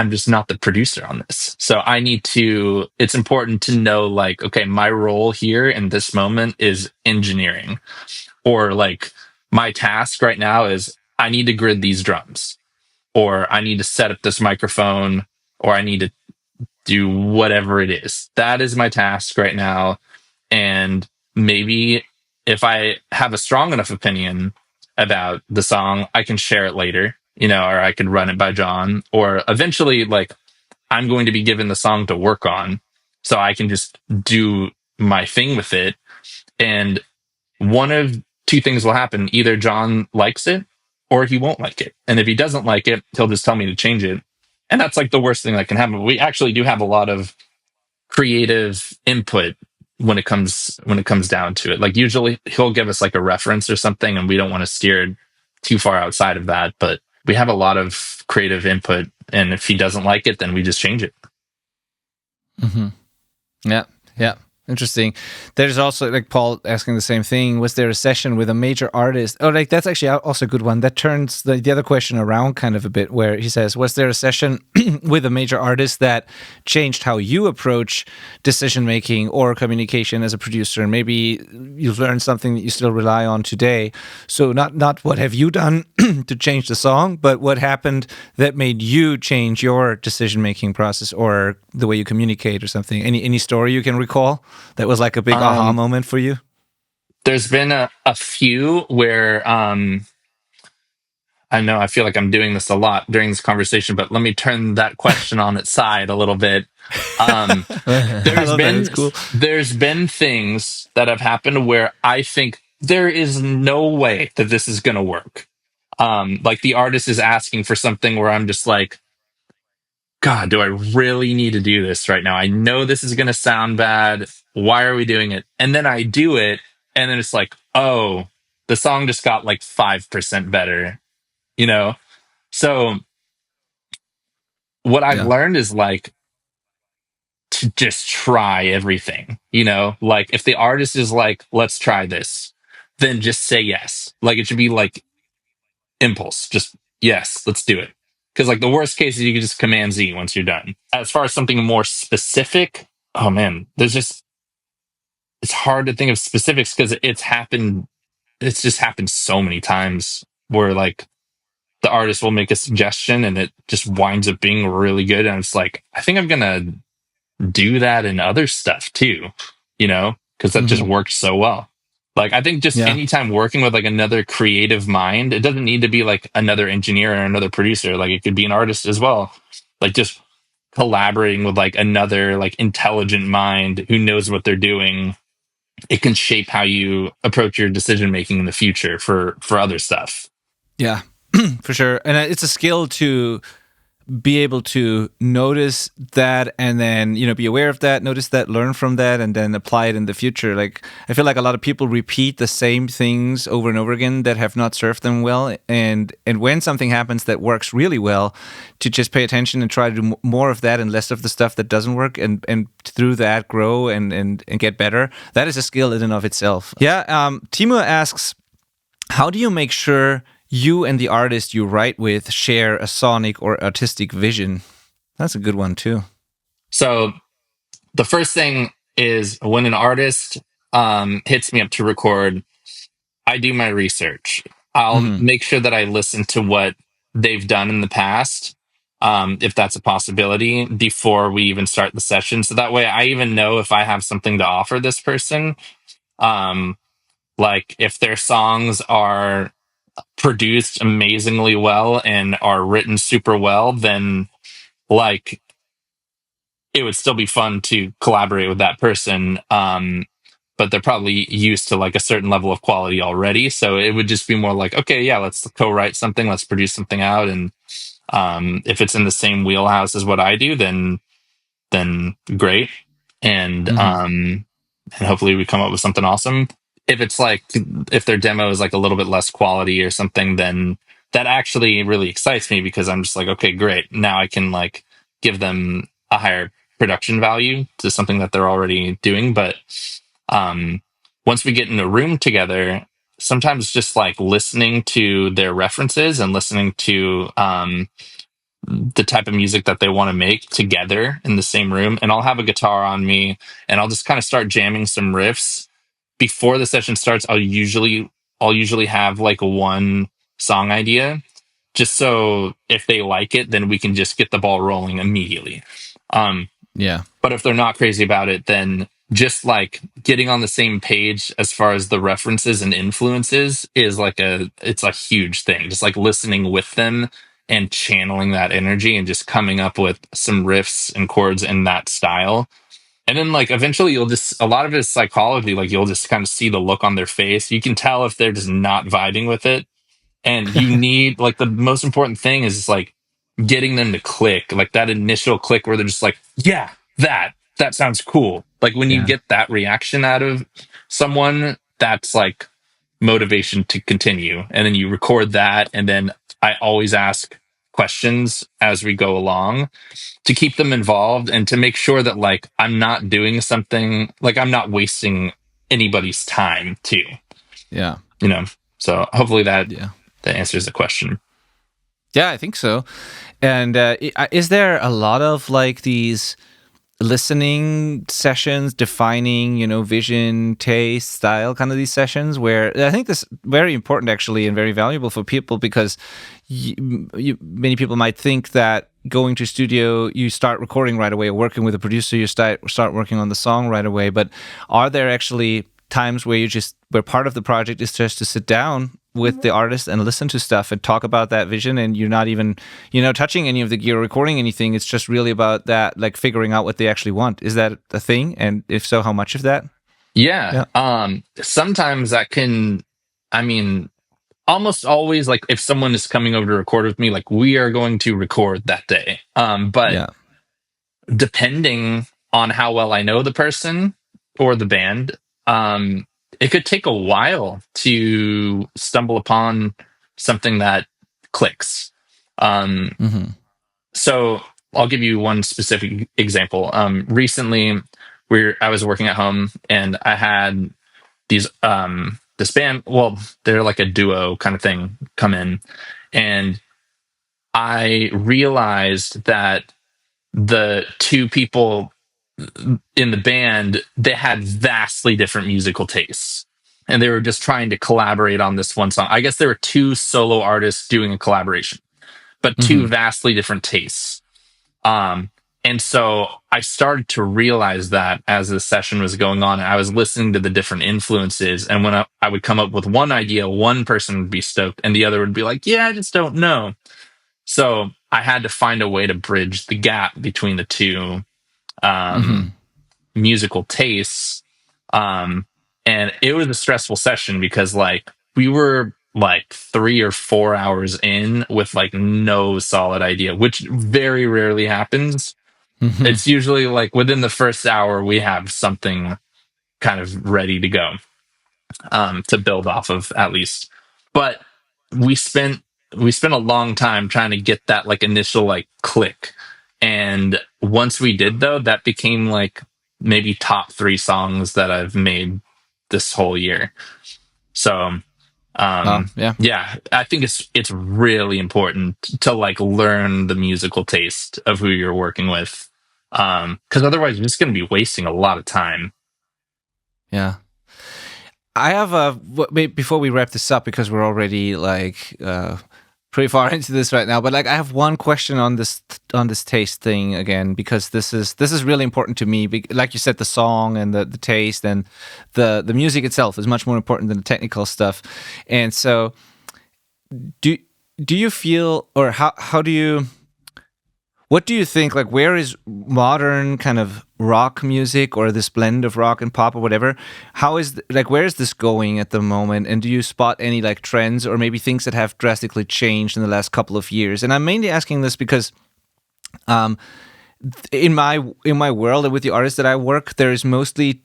just not the producer on this. So it's important to know, like, okay, my role here in this moment is engineering, or like my task right now is I need to grid these drums, or I need to set up this microphone, or I need to do whatever it is. That is my task right now. And maybe if I have a strong enough opinion about the song, I can share it later, or I could run it by John, or eventually, like, I'm going to be given the song to work on, so I can just do my thing with it. And one of two things will happen. Either John likes it or he won't like it. And if he doesn't like it, he'll just tell me to change it. And that's like the worst thing that can happen. We actually do have a lot of creative input when it comes down to it. Like usually he'll give us like a reference or something, and we don't want to steer too far outside of that, but we have a lot of creative input, and if he doesn't like it, then we just change it. Yeah, yeah. Interesting. There's also like Paul asking the same thing. Was there a session with a major artist? Oh, like that's actually also a good one. That turns the other question around kind of a bit, where he says, was there a session with a major artist that changed how you approach decision making or communication as a producer? And maybe you've learned something that you still rely on today. So not what have you done to change the song, but what happened that made you change your decision making process or the way you communicate or something. Any story you can recall that was like a big aha moment for you? There's been a few where I know I feel like I'm doing this a lot during this conversation, but let me turn that question on its side a little bit. There's been things that have happened where I think there is no way that this is going to work. Like the artist is asking for something where I'm just like, God, do I really need to do this right now? I know this is going to sound bad. Why are we doing it? And then I do it, and then it's like, oh, the song just got like 5% better, you know? So what I've learned is like to just try everything, you know? Like if the artist is like, let's try this, then just say yes. Like it should be like impulse. Just yes, let's do it. Because like the worst case is you can just command Z once you're done. As far as something more specific, oh man, it's hard to think of specifics because it's just happened so many times where like the artist will make a suggestion and it just winds up being really good. And it's like, I think I'm gonna do that in other stuff too, you know, because that just worked so well. Like, I think just anytime working with like another creative mind, it doesn't need to be like another engineer or another producer. Like it could be an artist as well. Like just collaborating with like another like intelligent mind who knows what they're doing. It can shape how you approach your decision making in the future for other stuff. Yeah, for sure. And it's a skill to be able to notice that and then, you know, be aware of that, notice that, learn from that, and then apply it in the future. Like, I feel like a lot of people repeat the same things over and over again that have not served them well. And when something happens that works really well, to just pay attention and try to do more of that and less of the stuff that doesn't work, and through that grow and get better. That is a skill in and of itself. Yeah. Timo asks, how do you make sure you and the artist you write with share a sonic or artistic vision? That's a good one too. So the first thing is when an artist hits me up to record, I do my research. I'll make sure that I listen to what they've done in the past, if that's a possibility, before we even start the session. So that way I even know if I have something to offer this person. Like if their songs are produced amazingly well and are written super well, then like it would still be fun to collaborate with that person. But they're probably used to like a certain level of quality already. So it would just be more like, okay, yeah, let's co-write something, let's produce something out. And if it's in the same wheelhouse as what I do, then great. And hopefully we come up with something awesome. If their demo is like a little bit less quality or something, then that actually really excites me because I'm just like, okay, great. Now I can like give them a higher production value to something that they're already doing. But once we get in a room together, sometimes just like listening to their references and listening to the type of music that they want to make together in the same room. And I'll have a guitar on me and I'll just kind of start jamming some riffs. Before the session starts, I'll usually have like one song idea, just so if they like it, then we can just get the ball rolling immediately. But if they're not crazy about it, then just like getting on the same page as far as the references and influences is like it's a huge thing. Just like listening with them and channeling that energy and just coming up with some riffs and chords in that style. And then like eventually a lot of it is psychology. Like you'll just kind of see the look on their face. You can tell if they're just not vibing with it. And you need like the most important thing is like getting them to click, like that initial click where they're just like, yeah, that sounds cool. Like when you get that reaction out of someone, that's like motivation to continue. And then you record that, and then I always ask questions as we go along to keep them involved and to make sure that like I'm not doing something, like I'm not wasting anybody's time too. Yeah. So hopefully that Yeah. that answers the question. Yeah, I think so. And is there a lot of like these listening sessions defining, vision, taste, style, kind of these sessions where I think this is very important actually and very valuable for people because many people might think that going to studio, you start recording right away, or working with a producer, you start working on the song right away. But are there actually times where where part of the project is just to sit down with the artist and listen to stuff and talk about that vision, and you're not even, touching any of the gear, recording anything? It's just really about that, like figuring out what they actually want. Is that a thing? And if so, how much of that? Yeah. Sometimes that can, I mean, almost always, like if someone is coming over to record with me, like we are going to record that day. But Yeah. depending on how well I know the person or the band, it could take a while to stumble upon something that clicks. So I'll give you one specific example. Recently, I was working at home and I had these this band. Well, they're like a duo kind of thing come in, and I realized that the two people in the band, they had vastly different musical tastes, and they were just trying to collaborate on this one song. I guess there were two solo artists doing a collaboration, but two vastly different tastes. And so I started to realize that as the session was going on, I was listening to the different influences, and when I would come up with one idea, one person would be stoked and the other would be like, yeah, I just don't know. So I had to find a way to bridge the gap between the two musical tastes. And it was a stressful session because like we were like 3 or 4 hours in with like no solid idea, which very rarely happens. It's usually like within the first hour we have something kind of ready to go, to build off of at least. But we spent a long time trying to get that like initial like click. And once we did though, that became like maybe top 3 songs that I've made this whole year. So yeah, I think it's really important to like learn the musical taste of who you're working with. Because otherwise you're just going to be wasting a lot of time. Yeah. I have before we wrap this up, because we're already like pretty far into this right now, but like I have one question on this taste thing again, because this is really important to me. Like you said, the song and the taste and the music itself is much more important than the technical stuff. And so do you feel, or how do you, what do you think, like where is modern kind of rock music, or this blend of rock and pop or whatever, where is this going at the moment? And do you spot any like trends or maybe things that have drastically changed in the last couple of years? And I'm mainly asking this because in my world and with the artists that I work, there's mostly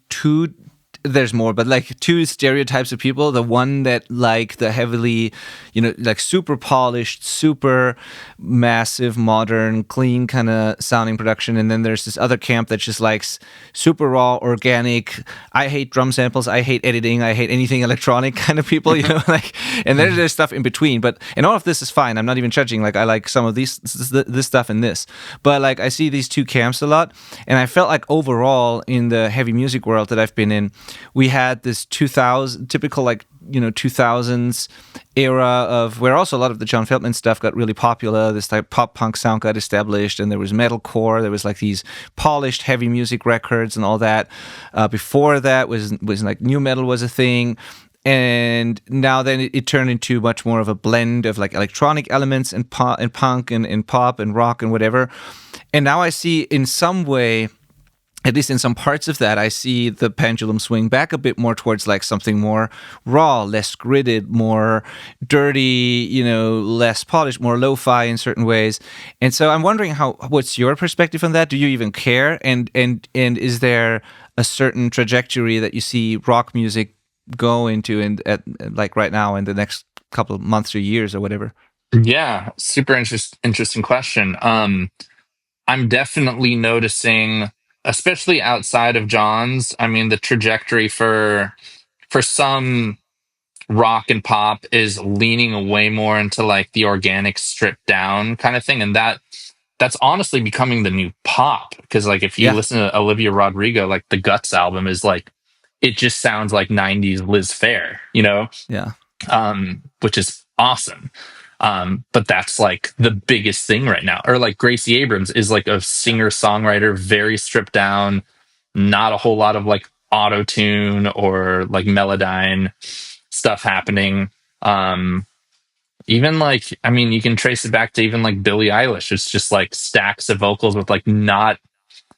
there's more, but like 2 stereotypes of people. The one that like the heavily, like super polished, super massive, modern, clean kind of sounding production. And then there's this other camp that just likes super raw, organic. I hate drum samples. I hate editing. I hate anything electronic kind of people, like, and there's stuff in between. And all of this is fine. I'm not even judging. Like I like some of this stuff and this, but like I see these 2 camps a lot. And I felt like overall in the heavy music world that I've been in, we had this 2000 typical like 2000s era of where also a lot of the John Feldmann stuff got really popular. This type pop punk sound got established, and there was metalcore. There was like these polished heavy music records and all that. Before that was like new metal was a thing. And now then it turned into much more of a blend of like electronic elements and punk and pop and rock and whatever. And now I see in some way, at least in some parts of that, I see the pendulum swing back a bit more towards like something more raw, less gridded, more dirty, less polished, more lo-fi in certain ways. And so I'm wondering what's your perspective on that? Do you even care? And is there a certain trajectory that you see rock music go into at like right now in the next couple of months or years or whatever? Yeah, super interesting question. I'm definitely noticing, especially outside of John's. I mean, the trajectory for some rock and pop is leaning way more into like the organic, stripped down kind of thing, and that's honestly becoming the new pop. Because like if you Yeah, listen to Olivia Rodrigo, like the Guts album is like it just sounds like '90s Liz Phair, yeah, which is awesome. But that's like the biggest thing right now. Or like Gracie Abrams is like a singer songwriter, very stripped down, not a whole lot of like auto tune or like melodyne stuff happening. Even like, I mean, you can trace it back to even like Billie Eilish. It's just like stacks of vocals with like not,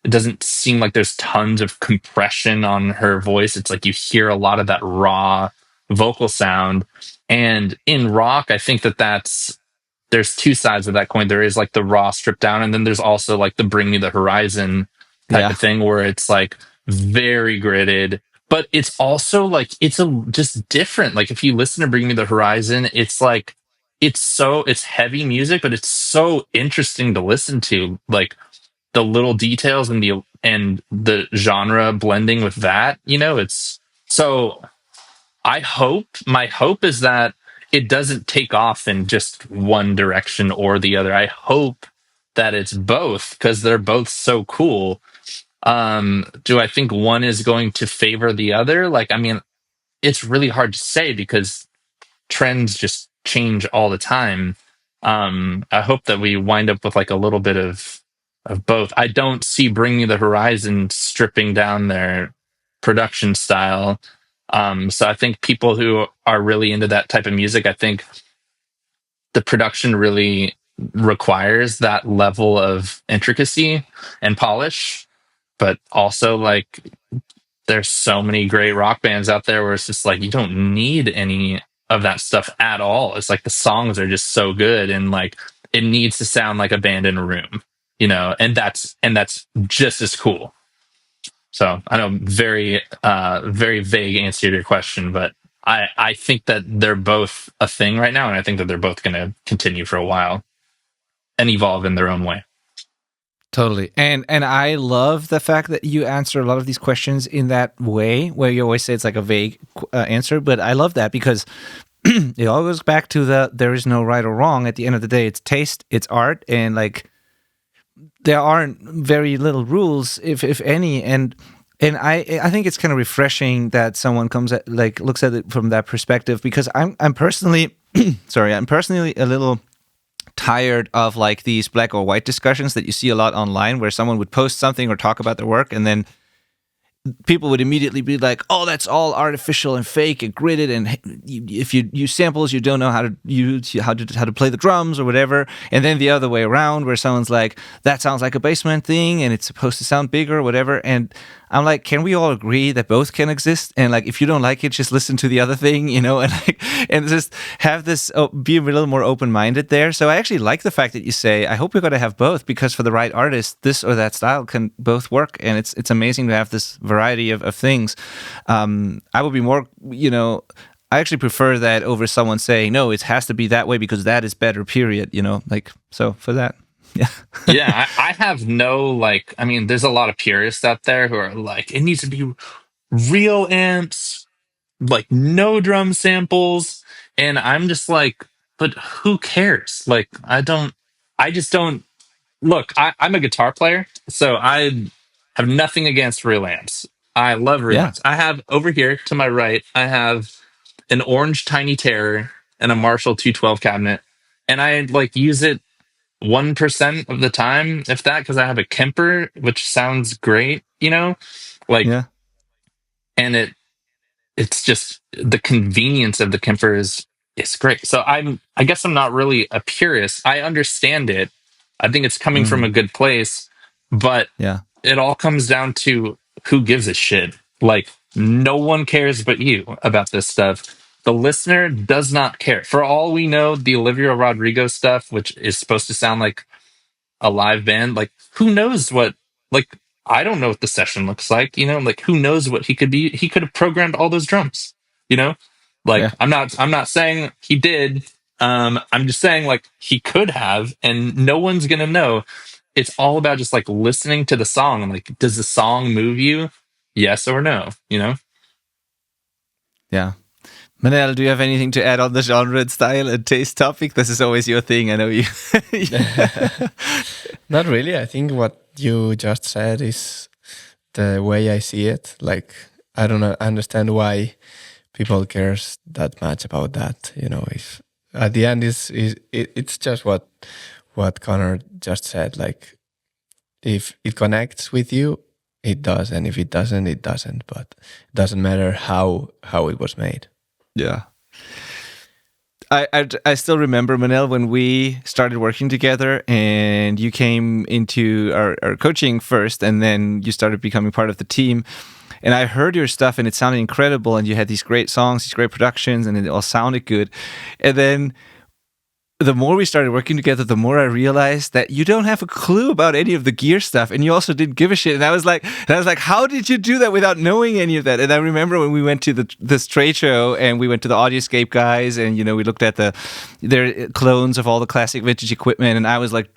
it doesn't seem like there's tons of compression on her voice. It's like you hear a lot of that raw vocal sound. And in rock, I think that's there's two sides of that coin. There is like the raw stripped down, and then there's also like the Bring Me the Horizon type yeah, of thing where it's like very gridded, but it's also like it's just different. Like if you listen to Bring Me the Horizon, it's like it's heavy music, but it's so interesting to listen to. Like the little details and the genre blending with that, it's so my hope is that it doesn't take off in just one direction or the other. I hope that it's both because they're both so cool. Do I think one is going to favor the other? Like, I mean, it's really hard to say because trends just change all the time. I hope that we wind up with like a little bit of both. I don't see Bring Me the Horizon stripping down their production style. So I think people who are really into that type of music, I think the production really requires that level of intricacy and polish. But also, like, there's so many great rock bands out there where it's just like you don't need any of that stuff at all. It's like the songs are just so good, and like it needs to sound like a band in a room, and that's just as cool. So I know very vague answer to your question, but I think that they're both a thing right now, and I think that they're both going to continue for a while and evolve in their own way. totally. And I love the fact that you answer a lot of these questions in that way, where you always say it's like a vague answer. But I love that because it all goes back to there is no right or wrong. At the end of the day, it's taste, it's art, and like there aren't very little rules, if any. And I think it's kind of refreshing that someone comes at like looks at it from that perspective, because I'm personally sorry, I'm personally a little tired of like these black or white discussions that you see a lot online, where someone would post something or talk about their work, and then people would immediately be like, "Oh, that's all artificial and fake and gridded, and if you use samples, you don't know how to use how to play the drums or whatever." And then the other way around, where someone's like, "That sounds like a basement thing, and it's supposed to sound bigger or whatever." And I'm like, can we all agree that both can exist? And like, if you don't like it, just listen to the other thing, and like, and just have this be a little more open minded there. So I actually like the fact that you say, I hope we're going to have both, because for the right artist, this or that style can both work, and it's amazing to have this variety of things. I would be more, I actually prefer that over someone saying, no, it has to be that way because that is better, period. Like, so for that. Yeah. Yeah, I have no like. I mean, there's a lot of purists out there who are like, it needs to be real amps, like no drum samples, and I'm just like, but who cares? Like, I just don't. Look, I'm a guitar player, so I have nothing against real amps. I love real Yeah. amps. I have over here to my right, I have an orange Tiny Terror and a Marshall 212 cabinet, and I like use it 1% of the time, if that, because I have a Kemper, which sounds great, like, Yeah. and it's just the convenience of the Kemper is great. So I guess I'm not really a purist. I understand it. I think it's coming from Mm, a good place, but yeah. it all comes down to who gives a shit. Like no one cares but you about this stuff. The listener does not care. For all we know, the Olivia Rodrigo stuff, which is supposed to sound like a live band, like who knows what, like I don't know what the session looks like, like who knows what he could be. He could have programmed all those drums. you know? Like, Yeah. I'm not saying he did. I'm just saying, like, he could have, and no one's gonna know. It's all about just like listening to the song and like, does the song move you? Yes or no, you know? Yeah. Manel, do you have anything to add on the genre and style and taste topic? This is always your thing. I know you. Not really. I think what you just said is the way I see it. Like, I don't understand why people cares that much about that. You know, if at the end it's just what Connor just said. Like, if it connects with you, it does, and if it doesn't, it doesn't. But it doesn't matter how it was made. Yeah. I still remember, Manel, when we started working together and you came into our coaching first and then you started becoming part of the team. And I heard your stuff and it sounded incredible. And you had these great songs, these great productions, and it all sounded good. And then the more we started working together, the more I realized that you don't have a clue about any of the gear stuff, and you also didn't give a shit. And I was like, how did you do that without knowing any of that? And I remember when we went to this trade show, and we went to the Audioscape guys, and we looked at their clones of all the classic vintage equipment, and I was like,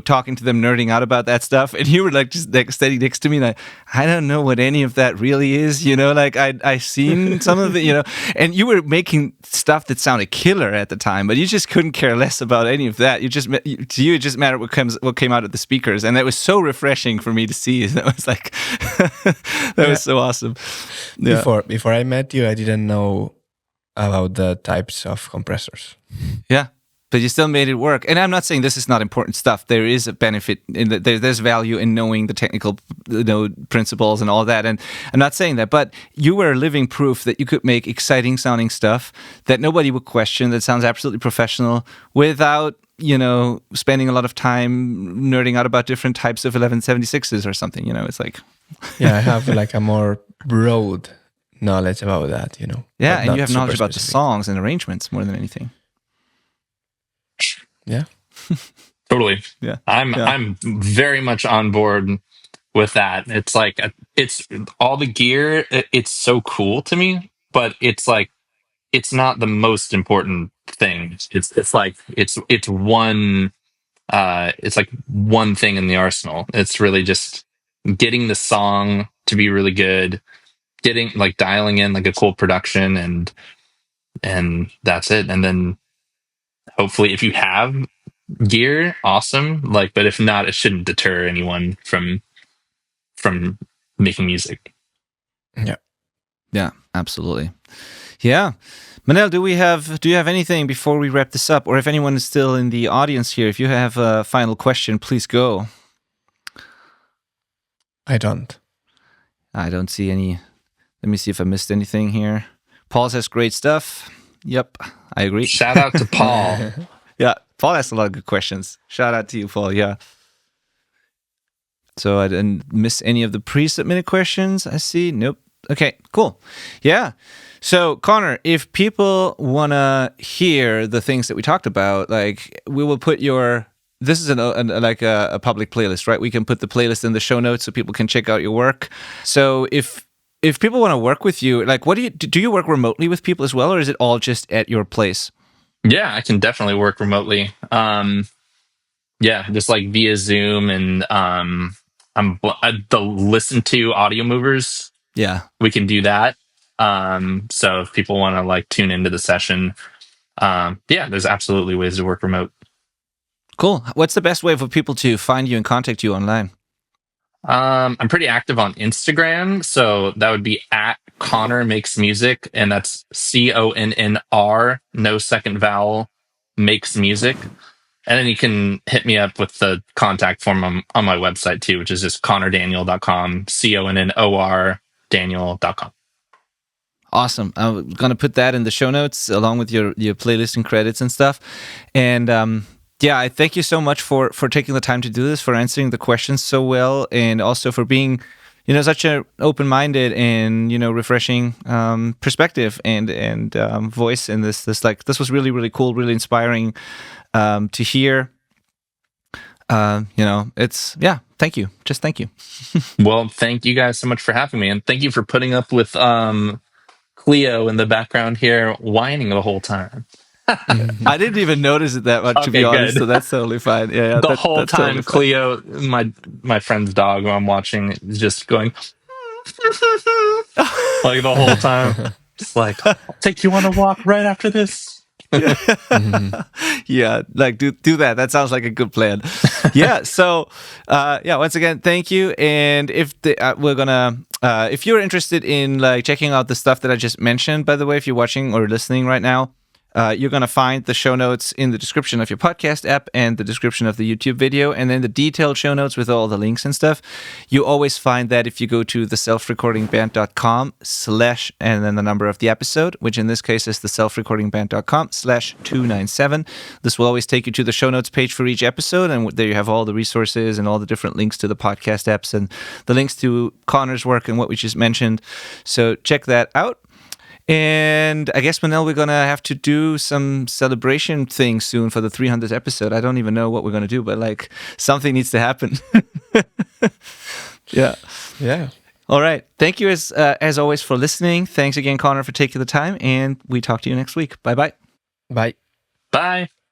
talking to them, nerding out about that stuff, and you were like just like standing next to me, like, I don't know what any of that really is, like I seen some of it, and you were making stuff that sounded killer at the time, but you just couldn't care less about any of that. It just mattered what came out of the speakers, and that was so refreshing for me to see. That was like that was so awesome. Yeah. Before I met you, I didn't know about the types of compressors. Yeah. But you still made it work. And I'm not saying this is not important stuff. There is a benefit in that. There's value in knowing the technical principles and all that. And I'm not saying that, but you were living proof that you could make exciting sounding stuff that nobody would question, that sounds absolutely professional without, spending a lot of time nerding out about different types of 1176s or something. It's like... Yeah, I have like a more broad knowledge about that, Yeah, and you have knowledge about the songs and arrangements more than anything. Yeah. Totally. Yeah. I'm very much on board with that. It's like it's all the gear, it's so cool to me, but it's like it's not the most important thing. It's like it's one it's like one thing in the arsenal. It's really just getting the song to be really good, getting like dialing in like a cool production, and that's it. And then hopefully if you have gear, awesome, like, but if not, it shouldn't deter anyone from making music. Yeah, absolutely. Yeah. Manel, do you have anything before we wrap this up? Or if anyone is still in the audience here, if you have a final question, please go. I don't see any. Let me see if I missed anything here. Paul says great stuff. Yep, I agree. Shout out to Paul. Yeah, Paul asked a lot of good questions. Shout out to you, Paul. Yeah. So I didn't miss any of the pre-submitted questions. I see. Nope. Okay, cool. Yeah. So Connor, if people want to hear the things that we talked about, like we will put this is a public playlist, right? We can put the playlist in the show notes so people can check out your work. So if people want to work with you, like what do you work remotely with people as well, or is it all just at your place? Yeah, I can definitely work remotely. Yeah, just like via Zoom, and I'm the listen to audio movers. Yeah, we can do that. So if people want to like tune into the session, yeah, there's absolutely ways to work remote. Cool. What's the best way for people to find you and contact you online? I'm pretty active on Instagram, so that would be at Connor Makes Music, and that's CONNR, no second vowel, makes music. And then you can hit me up with the contact form on my website too, which is just connordaniel.com, CONNOR Daniel.com. Awesome. I'm going to put that in the show notes along with your playlist and credits and stuff. And yeah, I thank you so much for taking the time to do this, for answering the questions so well, and also for being, such an open-minded and, refreshing perspective and voice in this. This was really, really cool, really inspiring to hear. Thank you. Just thank you. Well, thank you guys so much for having me, and thank you for putting up with Cleo in the background here whining the whole time. I didn't even notice it that much, to be Okay, honest. good. So that's totally fine. Yeah, The whole that's totally time, fine. Cleo, my friend's dog who I'm watching, is just going like the whole time. Just like, I'll take you on a walk right after this. Yeah, like do that. That sounds like a good plan. Yeah. So, once again, thank you. And if we're gonna, if you're interested in like checking out the stuff that I just mentioned, by the way, if you're watching or listening right now, you're going to find the show notes in the description of your podcast app and the description of the YouTube video, and then the detailed show notes with all the links and stuff. You always find that if you go to theselfrecordingband.com/ and then the number of the episode, which in this case is theselfrecordingband.com/297. This will always take you to the show notes page for each episode, and there you have all the resources and all the different links to the podcast apps and the links to Connor's work and what we just mentioned. So check that out. And I guess, Manel, we're going to have to do some celebration thing soon for the 300th episode. I don't even know what we're going to do, but like something needs to happen. Yeah. All right. Thank you as always for listening. Thanks again, Connor, for taking the time. And we talk to you next week. Bye-bye. Bye. Bye.